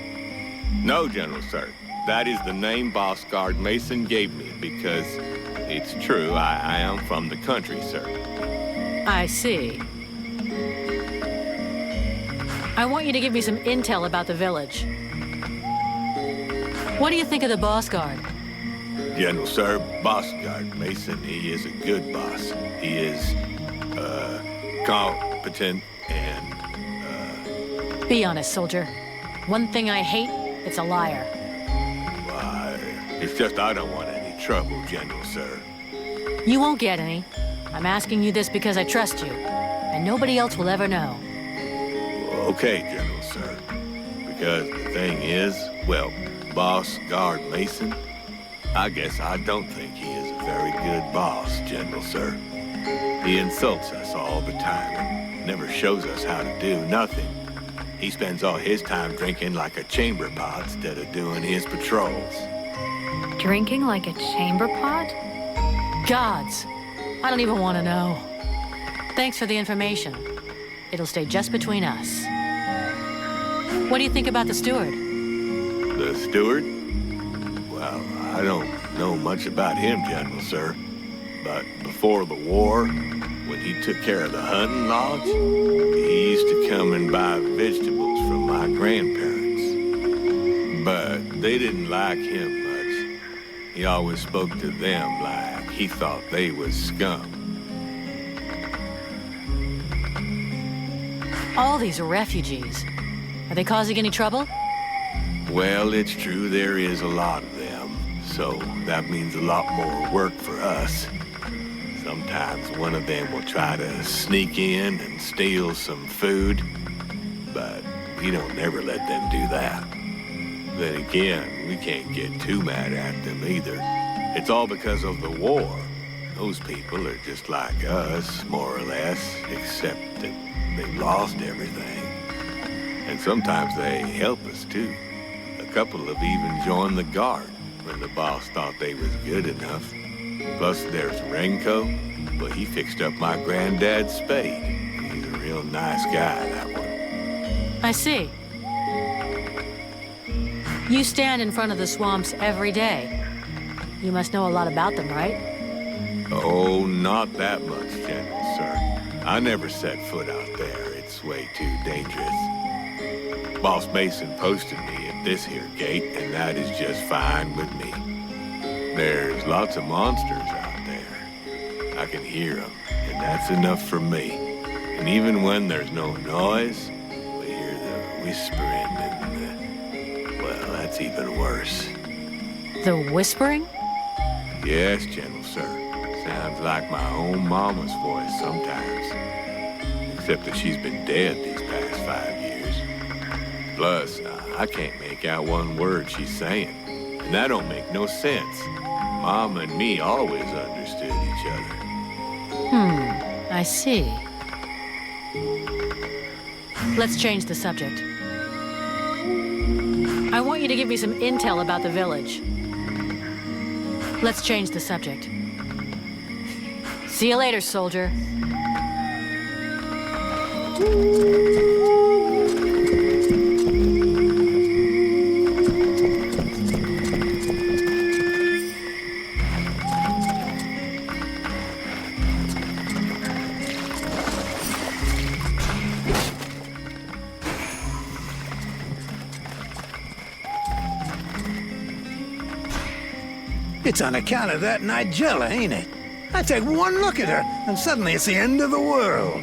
No, General, sir. That is the name Boss Guard Mason gave me because it's true, I am from the country, sir. I see. I want you to give me some intel about the village. What do you think of the Boss Guard? General, sir, Boss Guard Mason, he is a good boss. He is, competent and, Be honest, soldier. One thing I hate, it's a liar. It's just I don't want any trouble, General, sir. You won't get any. I'm asking you this because I trust you, and nobody else will ever know. Okay, General, sir. Because the thing is, well, Boss Guard Mason, I guess I don't think he is a very good boss, General, sir. He insults us all the time and never shows us how to do nothing. He spends all his time drinking like a chamber pot instead of doing his patrols. Drinking like a chamber pot? Gods, I don't even want to know. Thanks for the information. It'll stay just between us. What do you think about the steward? The steward? Well, I don't know much about him, General, sir. But before the war, when he took care of the hunting lodge, he used to come and buy vegetables from my grandparents. But they didn't like him much. He always spoke to them like he thought they was scum. All these refugees. Are they causing any trouble? Well, it's true there is a lot of them, so that means a lot more work for us. Sometimes one of them will try to sneak in and steal some food, but we don't ever let them do that. Then again, we can't get too mad at them either. It's all because of the war. Those people are just like us, more or less, except that they lost everything. And sometimes they help us too. A couple have even joined the guard when the boss thought they was good enough. Plus there's Renko. Well, he fixed up my granddad's spade. He's a real nice guy, that one. I see. You stand in front of the swamps every day. You must know a lot about them, right? Oh, not that much, General, sir. I never set foot out there. It's way too dangerous. Boss Mason posted me at this here gate, and that is just fine with me. There's lots of monsters out there. I can hear them, and that's enough for me. And even when there's no noise, we hear the whispering and well, that's even worse. The whispering? Yes, General, sir. Sounds like my own mama's voice sometimes. Except that she's been dead these past 5 years. Plus, I can't make out one word she's saying. And that don't make no sense. Mama and me always understood each other. I see. Let's change the subject. I want you to give me some intel about the village. Let's change the subject. See you later, soldier. It's on account of that Nigella, ain't it? I take one look at her, and suddenly it's the end of the world.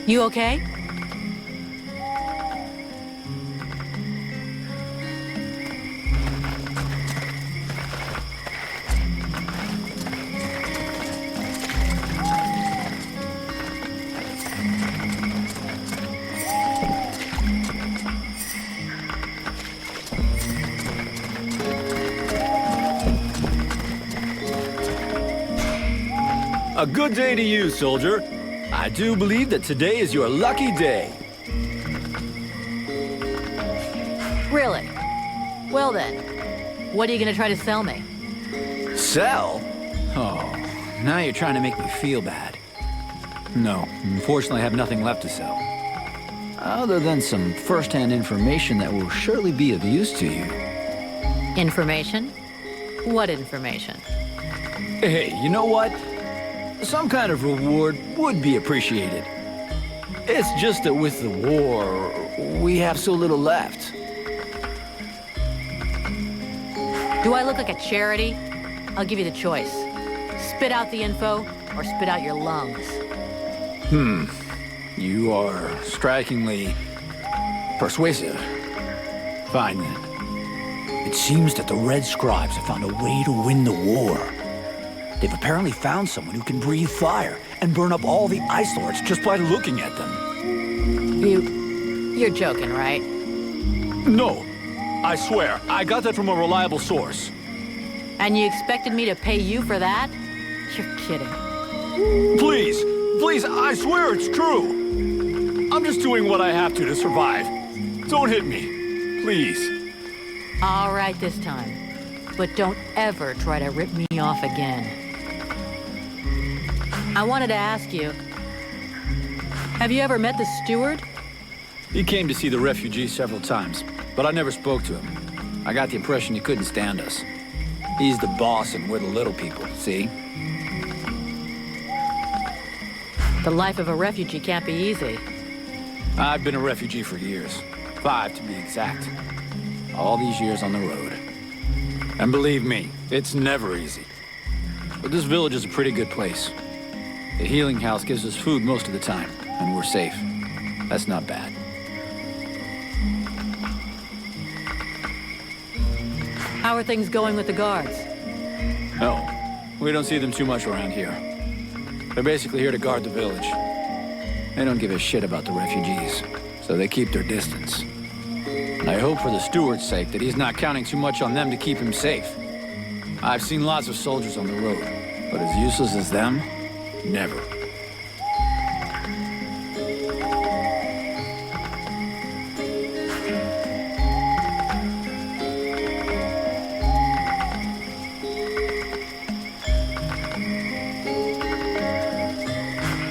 You okay? A good day to you, soldier. I do believe that today is your lucky day. Really? Well then, what are you gonna try to sell me? Sell? Oh, now you're trying to make me feel bad. No, unfortunately I have nothing left to sell. Other than some first-hand information that will surely be of use to you. Information? What information? Hey, you know what? Some kind of reward would be appreciated. It's just that with the war, we have so little left. Do I look like a charity? I'll give you the choice. Spit out the info, or spit out your lungs. You are strikingly persuasive. Fine then. It seems that the Red Scribes have found a way to win the war. They've apparently found someone who can breathe fire and burn up all the Ice Lords just by looking at them. You're joking, right? No, I swear, I got that from a reliable source. And you expected me to pay you for that? You're kidding. Please, please, I swear it's true. I'm just doing what I have to survive. Don't hit me, please. All right this time. But don't ever try to rip me off again. I wanted to ask you, have you ever met the steward? He came to see the refugees several times, but I never spoke to him. I got the impression he couldn't stand us. He's the boss and we're the little people, see? The life of a refugee can't be easy. I've been a refugee for years. 5 to be exact. All these years on the road. And believe me, it's never easy. But this village is a pretty good place. The healing house gives us food most of the time, and we're safe. That's not bad. How are things going with the guards? No, we don't see them too much around here. They're basically here to guard the village. They don't give a shit about the refugees, so they keep their distance. I hope for the steward's sake that he's not counting too much on them to keep him safe. I've seen lots of soldiers on the road, but as useless as them, never.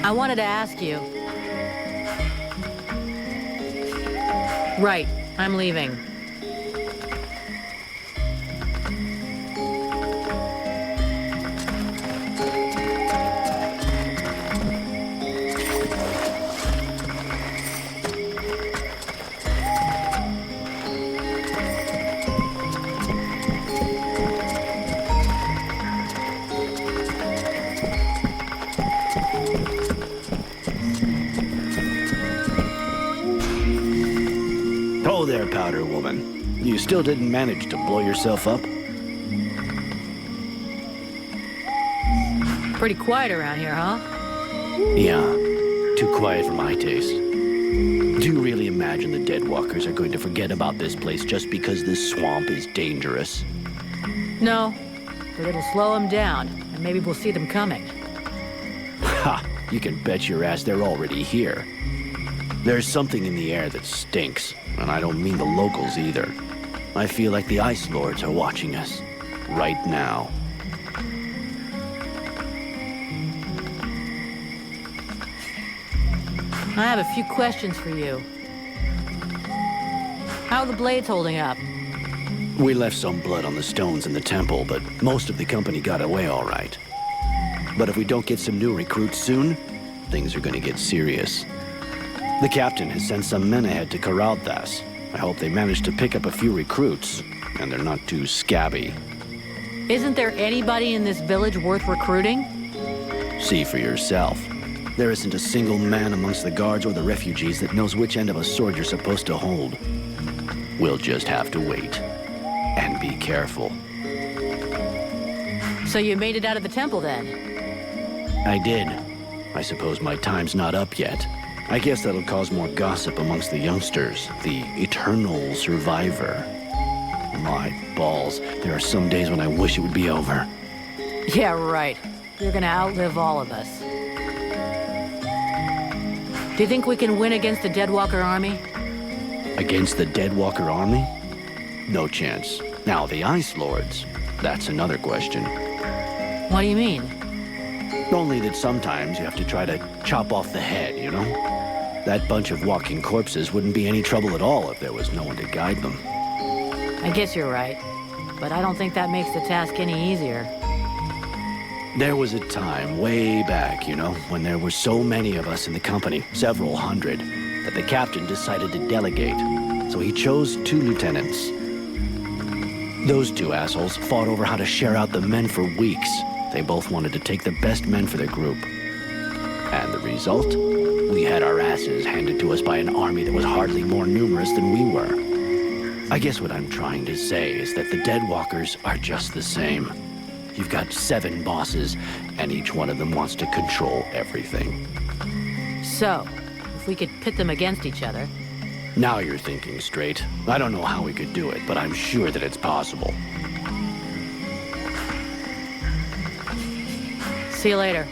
I wanted to ask you. Right, I'm leaving. Oh there, Powder Woman. You still didn't manage to blow yourself up? Pretty quiet around here, huh? Yeah, too quiet for my taste. Do you really imagine the Deadwalkers are going to forget about this place just because this swamp is dangerous? No, but it'll slow them down, and maybe we'll see them coming. Ha! You can bet your ass they're already here. There's something in the air that stinks, and I don't mean the locals either. I feel like the Ice Lords are watching us. Right now. I have a few questions for you. How are the blades holding up? We left some blood on the stones in the temple, but most of the company got away all right. But if we don't get some new recruits soon, things are gonna get serious. The captain has sent some men ahead to Karalthas. I hope they manage to pick up a few recruits, and they're not too scabby. Isn't there anybody in this village worth recruiting? See for yourself. There isn't a single man amongst the guards or the refugees that knows which end of a sword you're supposed to hold. We'll just have to wait. And be careful. So you made it out of the temple then? I did. I suppose my time's not up yet. I guess that'll cause more gossip amongst the youngsters. The eternal survivor. My balls. There are some days when I wish it would be over. Yeah, right. You're gonna outlive all of us. Do you think we can win against the Deadwalker army? Against the Deadwalker army? No chance. Now, the Ice Lords, that's another question. What do you mean? Only that sometimes you have to try to chop off the head, you know? That bunch of walking corpses wouldn't be any trouble at all if there was no one to guide them. I guess you're right. But I don't think that makes the task any easier. There was a time way back, you know, when there were so many of us in the company, several hundred, that the captain decided to delegate. So he chose 2 lieutenants. Those 2 assholes fought over how to share out the men for weeks. They both wanted to take the best men for their group. And the result? We had our asses handed to us by an army that was hardly more numerous than we were. I guess what I'm trying to say is that the Deadwalkers are just the same. You've got 7 bosses, and each one of them wants to control everything. So, if we could pit them against each other... Now you're thinking straight. I don't know how we could do it, but I'm sure that it's possible. See you later.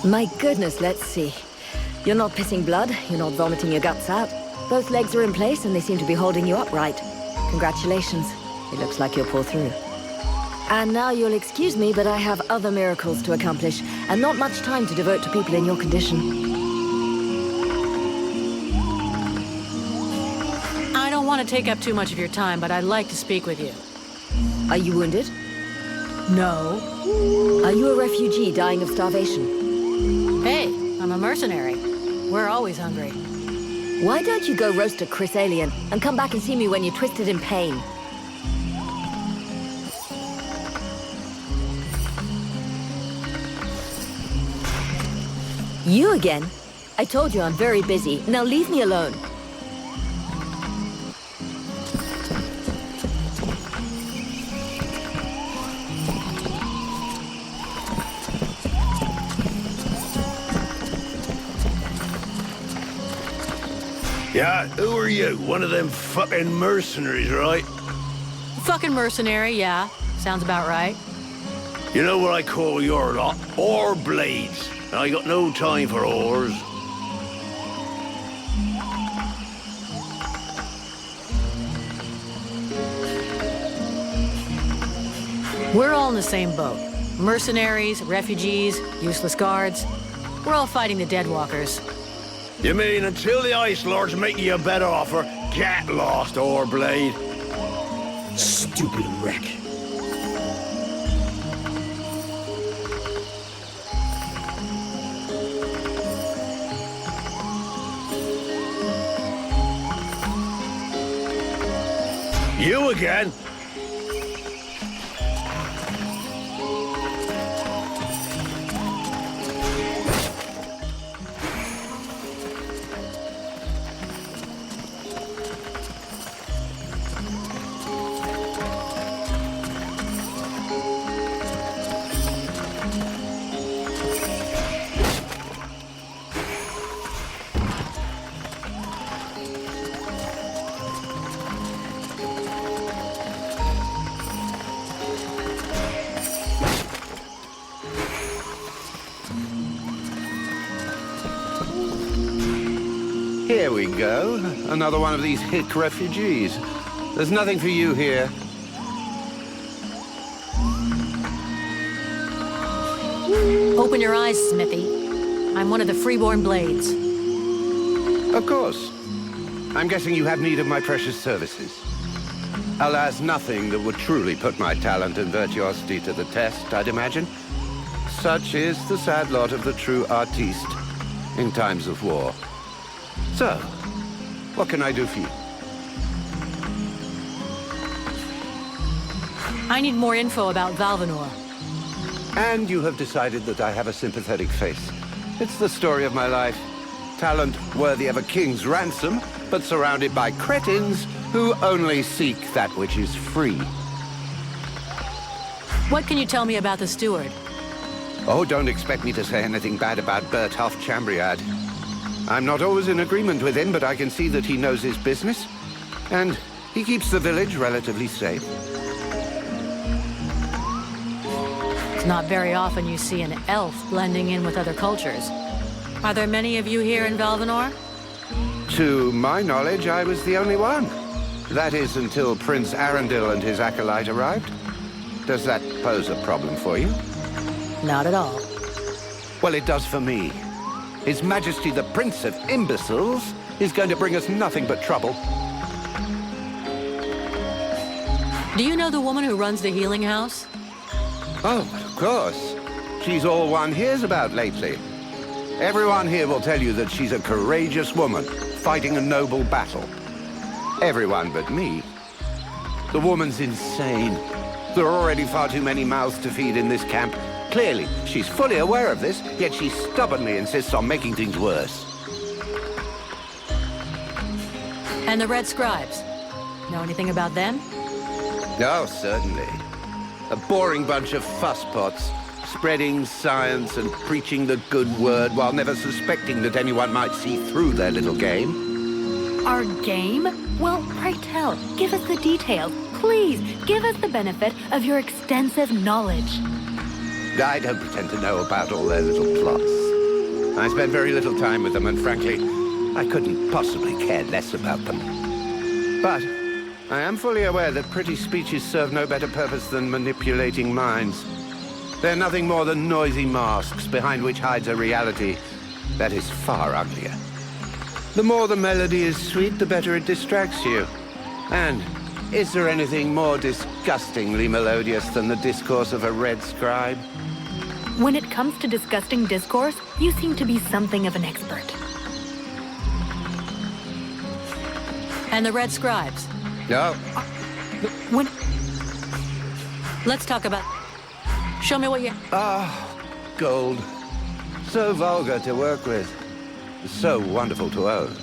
My goodness, let's see. You're not pissing blood, you're not vomiting your guts out. Both legs are in place and they seem to be holding you upright. Congratulations. It looks like you'll pull through. And now you'll excuse me, but I have other miracles to accomplish, and not much time to devote to people in your condition. I don't want to take up too much of your time, but I'd like to speak with you. Are you wounded? No. Are you a refugee dying of starvation? Hey, I'm a mercenary. We're always hungry. Why don't you go roast a Chris alien and come back and see me when you're twisted in pain? You again? I told you I'm very busy. Now leave me alone. Yeah, who are you? One of them fucking mercenaries, right? Fucking mercenary, yeah. Sounds about right. You know what I call your lot? Ore blades. And I got no time for ores. We're all in the same boat. Mercenaries, refugees, useless guards. We're all fighting the Deadwalkers. You mean until the Ice Lords make you a better offer, get lost, ore blade? Stupid wreck. You again? Here we go. Another one of these hick refugees. There's nothing for you here. Open your eyes, Smithy. I'm one of the freeborn blades. Of course. I'm guessing you have need of my precious services. Alas, nothing that would truly put my talent and virtuosity to the test, I'd imagine. Such is the sad lot of the true artiste in times of war. So, what can I do for you? I need more info about Valvanor. And you have decided that I have a sympathetic face. It's the story of my life. Talent worthy of a king's ransom, but surrounded by cretins who only seek that which is free. What can you tell me about the steward? Oh, don't expect me to say anything bad about Berthoff Chambriad. I'm not always in agreement with him, but I can see that he knows his business. And he keeps the village relatively safe. It's not very often you see an elf blending in with other cultures. Are there many of you here in Valvanor? To my knowledge, I was the only one. That is, until Prince Arundel and his acolyte arrived. Does that pose a problem for you? Not at all. Well, it does for me. His Majesty the Prince of Imbeciles is going to bring us nothing but trouble. Do you know the woman who runs the healing house? Oh, of course. She's all one hears about lately. Everyone here will tell you that she's a courageous woman, fighting a noble battle. Everyone but me. The woman's insane. There are already far too many mouths to feed in this camp. Clearly, she's fully aware of this, yet she stubbornly insists on making things worse. And the Red Scribes? Know anything about them? Oh, certainly. A boring bunch of fusspots, spreading science and preaching the good word while never suspecting that anyone might see through their little game. Our game? Well, pray tell, give us the details. Please, give us the benefit of your extensive knowledge. I don't pretend to know about all their little plots. I spent very little time with them, and frankly, I couldn't possibly care less about them. But I am fully aware that pretty speeches serve no better purpose than manipulating minds. They're nothing more than noisy masks behind which hides a reality that is far uglier. The more the melody is sweet, the better it distracts you. And is there anything more disgustingly melodious than the discourse of a red scribe? When it comes to disgusting discourse, you seem to be something of an expert. And the red scribes. No. When... Let's talk about... Show me what you... Gold. So vulgar to work with. So wonderful to own.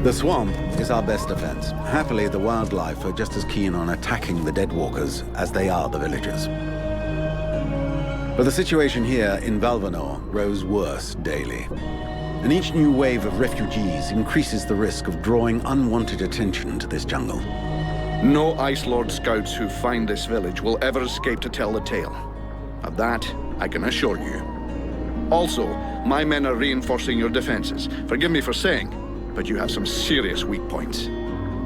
The swamp is our best defense. Happily, the wildlife are just as keen on attacking the Deadwalkers as they are the villagers. But the situation here in Valvanor grows worse daily. And each new wave of refugees increases the risk of drawing unwanted attention to this jungle. No Ice Lord scouts who find this village will ever escape to tell the tale. Of that, I can assure you. Also, my men are reinforcing your defenses. Forgive me for saying, but you have some serious weak points.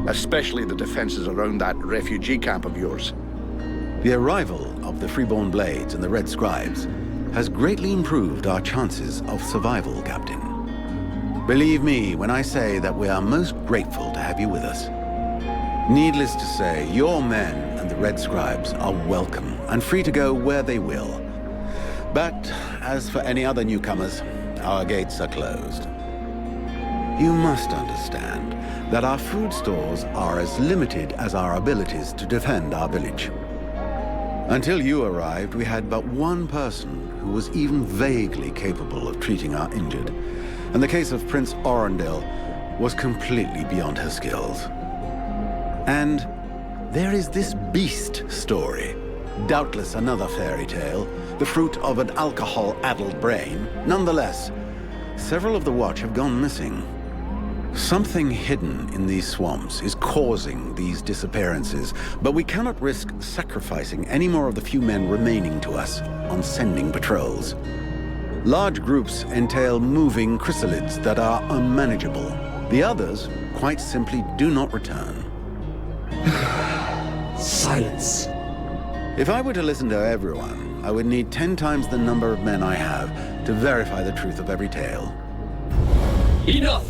Especially the defenses around that refugee camp of yours. The arrival of the Freeborn Blades and the Red Scribes has greatly improved our chances of survival, Captain. Believe me when I say that we are most grateful to have you with us. Needless to say, your men and the Red Scribes are welcome and free to go where they will. But as for any other newcomers, our gates are closed. You must understand that our food stores are as limited as our abilities to defend our village. Until you arrived, we had but one person who was even vaguely capable of treating our injured, and the case of Prince Orendil was completely beyond her skills. And there is this beast story, doubtless another fairy tale, the fruit of an alcohol-addled brain. Nonetheless, several of the Watch have gone missing. Something hidden in these swamps is causing these disappearances, but we cannot risk sacrificing any more of the few men remaining to us on sending patrols. Large groups entail moving chrysalids that are unmanageable, The others quite simply do not return. Silence. If I were to listen to everyone, I would need 10 times the number of men I have to verify the truth of every tale. Enough!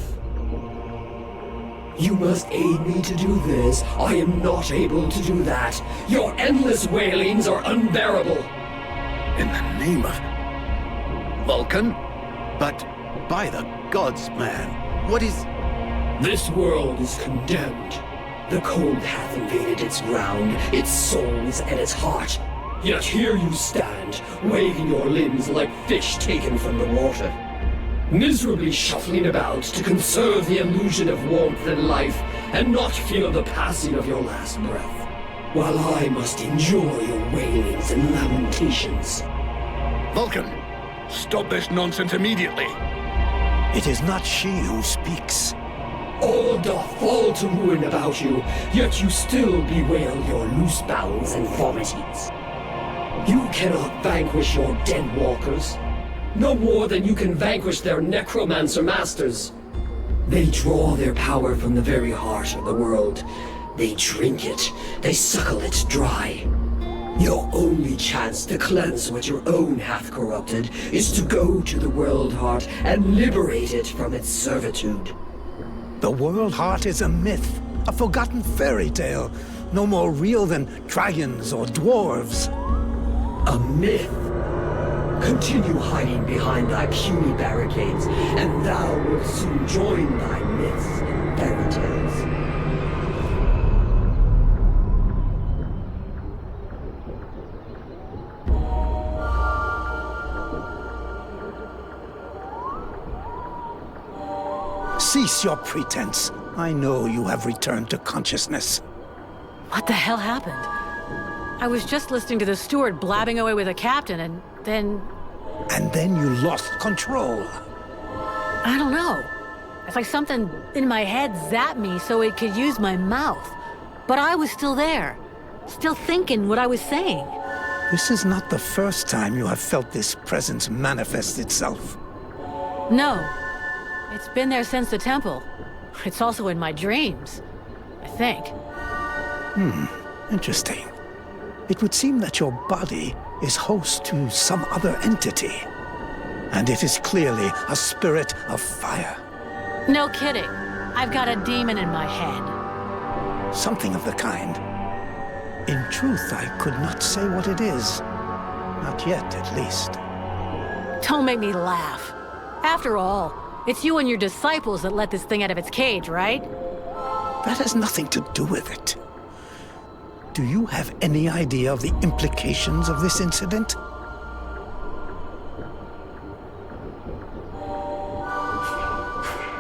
You must aid me to do this. I am not able to do that. Your endless wailings are unbearable. In the name of Vulcan? But by the gods, man, what is... This world is condemned. The cold hath invaded its ground, its souls and its heart. Yet here you stand, waving your limbs like fish taken from the water. Miserably shuffling about to conserve the illusion of warmth and life, and not feel the passing of your last breath, while I must endure your wailings and lamentations. Vulcan, stop this nonsense immediately. It is not she who speaks. All doth fall to ruin about you, yet you still bewail your loose bowels and vomitings. You cannot vanquish your dead walkers, no more than you can vanquish their necromancer masters. They draw their power from the very heart of the world. They drink it, they suckle it dry. Your only chance to cleanse what your own hath corrupted is to go to the World Heart and liberate it from its servitude. The World Heart is a myth, a forgotten fairy tale, no more real than dragons or dwarves. A myth? Continue hiding behind thy puny barricades, and thou wilt soon join thy myths and fairy tales. Cease your pretense. I know you have returned to consciousness. What the hell happened? I was just listening to the steward blabbing away with the captain, and then... And then you lost control. I don't know. It's like something in my head zapped me so it could use my mouth. But I was still there, still thinking what I was saying. This is not the first time you have felt this presence manifest itself. No. It's been there since the temple. It's also in my dreams, I think. Interesting. It would seem that your body is host to some other entity. And it is clearly a spirit of fire. No kidding. I've got a demon in my head. Something of the kind. In truth, I could not say what it is. Not yet, at least. Don't make me laugh. After all, it's you and your disciples that let this thing out of its cage, right? That has nothing to do with it. Do you have any idea of the implications of this incident?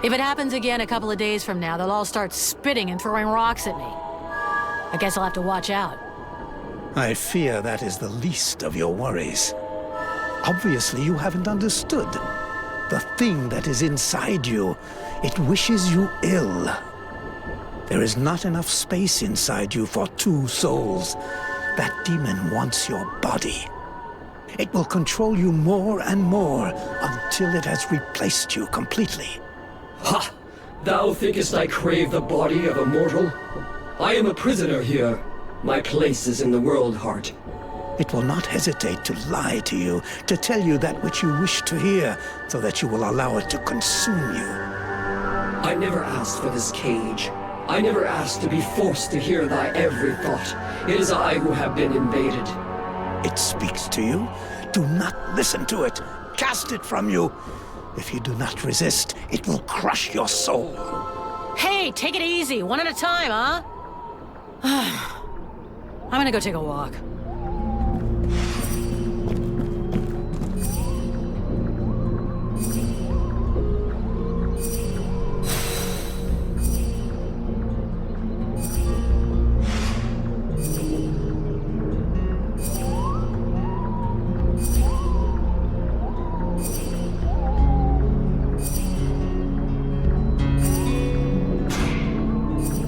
If it happens again a couple of days from now, they'll all start spitting and throwing rocks at me. I guess I'll have to watch out. I fear that is the least of your worries. Obviously, you haven't understood. The thing that is inside you, it wishes you ill. There is not enough space inside you for two souls. That demon wants your body. It will control you more and more until it has replaced you completely. Ha! Thou thinkest I crave the body of a mortal? I am a prisoner here. My place is in the World Heart. It will not hesitate to lie to you, to tell you that which you wish to hear, so that you will allow it to consume you. I never asked for this cage. I never asked to be forced to hear thy every thought. It is I who have been invaded. It speaks to you. Do not listen to it. Cast it from you. If you do not resist, it will crush your soul. Hey, take it easy, one at a time, huh? I'm gonna go take a walk.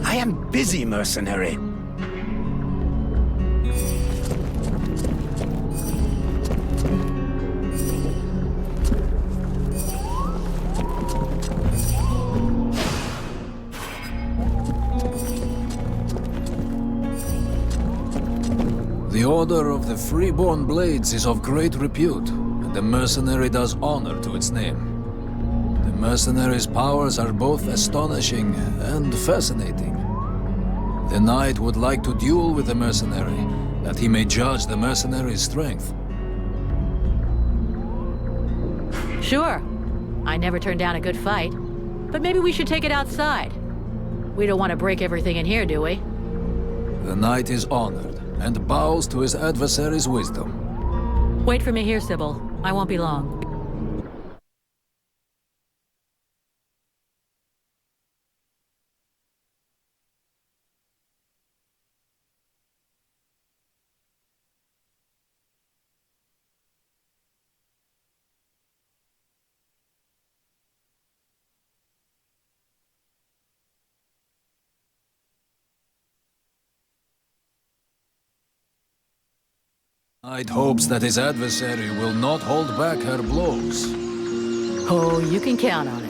I am busy, mercenary. Order of the Freeborn Blades is of great repute, and the mercenary does honor to its name. The mercenary's powers are both astonishing and fascinating. The knight would like to duel with the mercenary, that he may judge the mercenary's strength. Sure. I never turned down a good fight. But maybe we should take it outside. We don't want to break everything in here, do we? The knight is honored, and bows to his adversary's wisdom. Wait for me here, Sybil. I won't be long. Knight hopes that his adversary will not hold back her blows. Oh, you can count on it.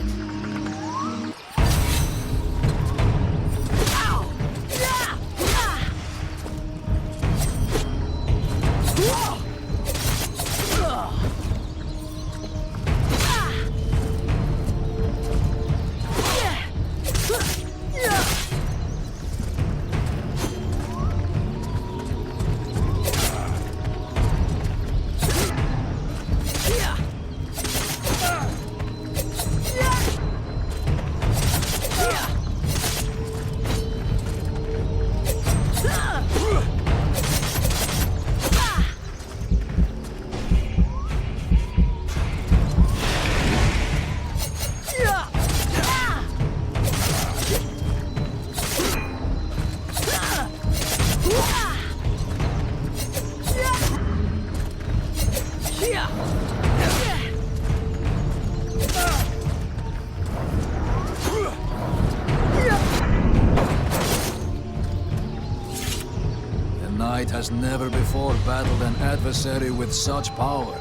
Has never before battled an adversary with such power,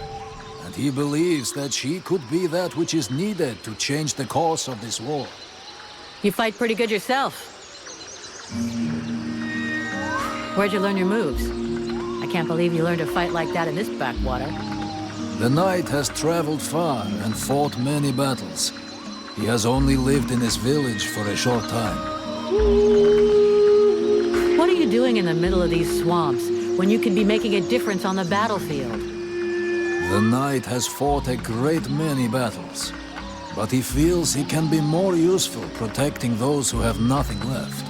and he believes that she could be that which is needed to change the course of this war. You fight pretty good yourself. Where'd you learn your moves? I can't believe you learned to fight like that in this backwater. The knight has traveled far and fought many battles. He has only lived in this village for a short time. What are you doing in the middle of these swamps when you could be making a difference on the battlefield? The knight has fought a great many battles, but he feels he can be more useful protecting those who have nothing left.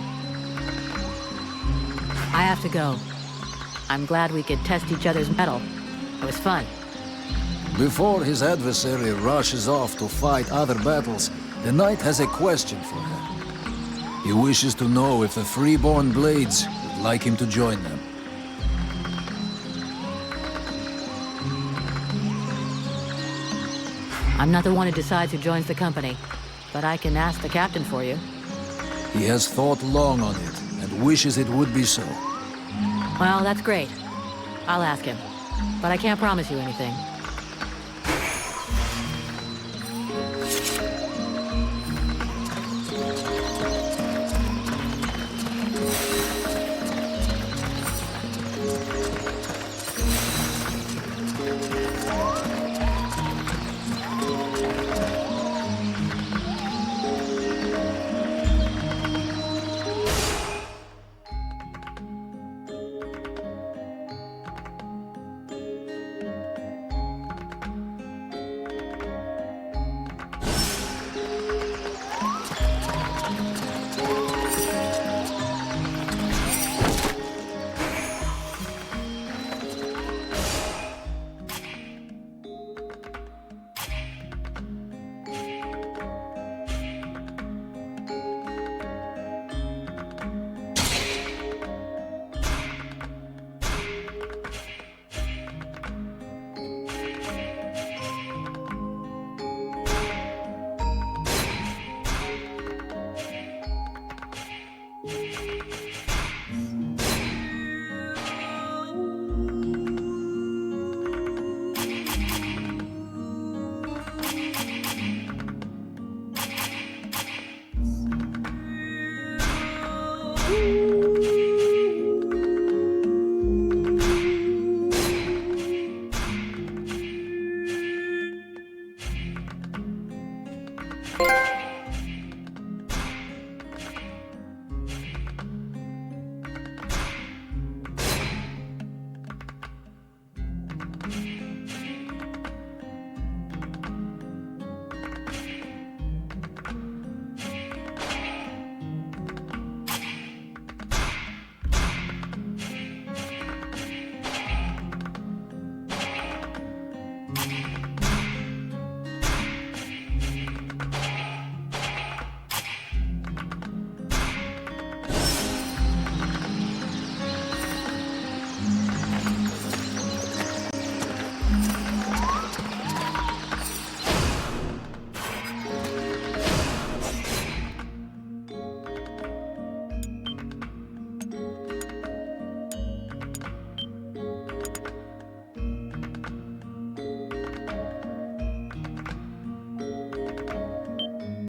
I have to go. I'm glad we could test each other's mettle. It was fun. Before his adversary rushes off to fight other battles, the knight has a question for him. He wishes to know if the Freeborn Blades would like him to join them. I'm not the one who decides who joins the company, but I can ask the captain for you. He has thought long on it, and wishes it would be so. Well, that's great. I'll ask him, but I can't promise you anything.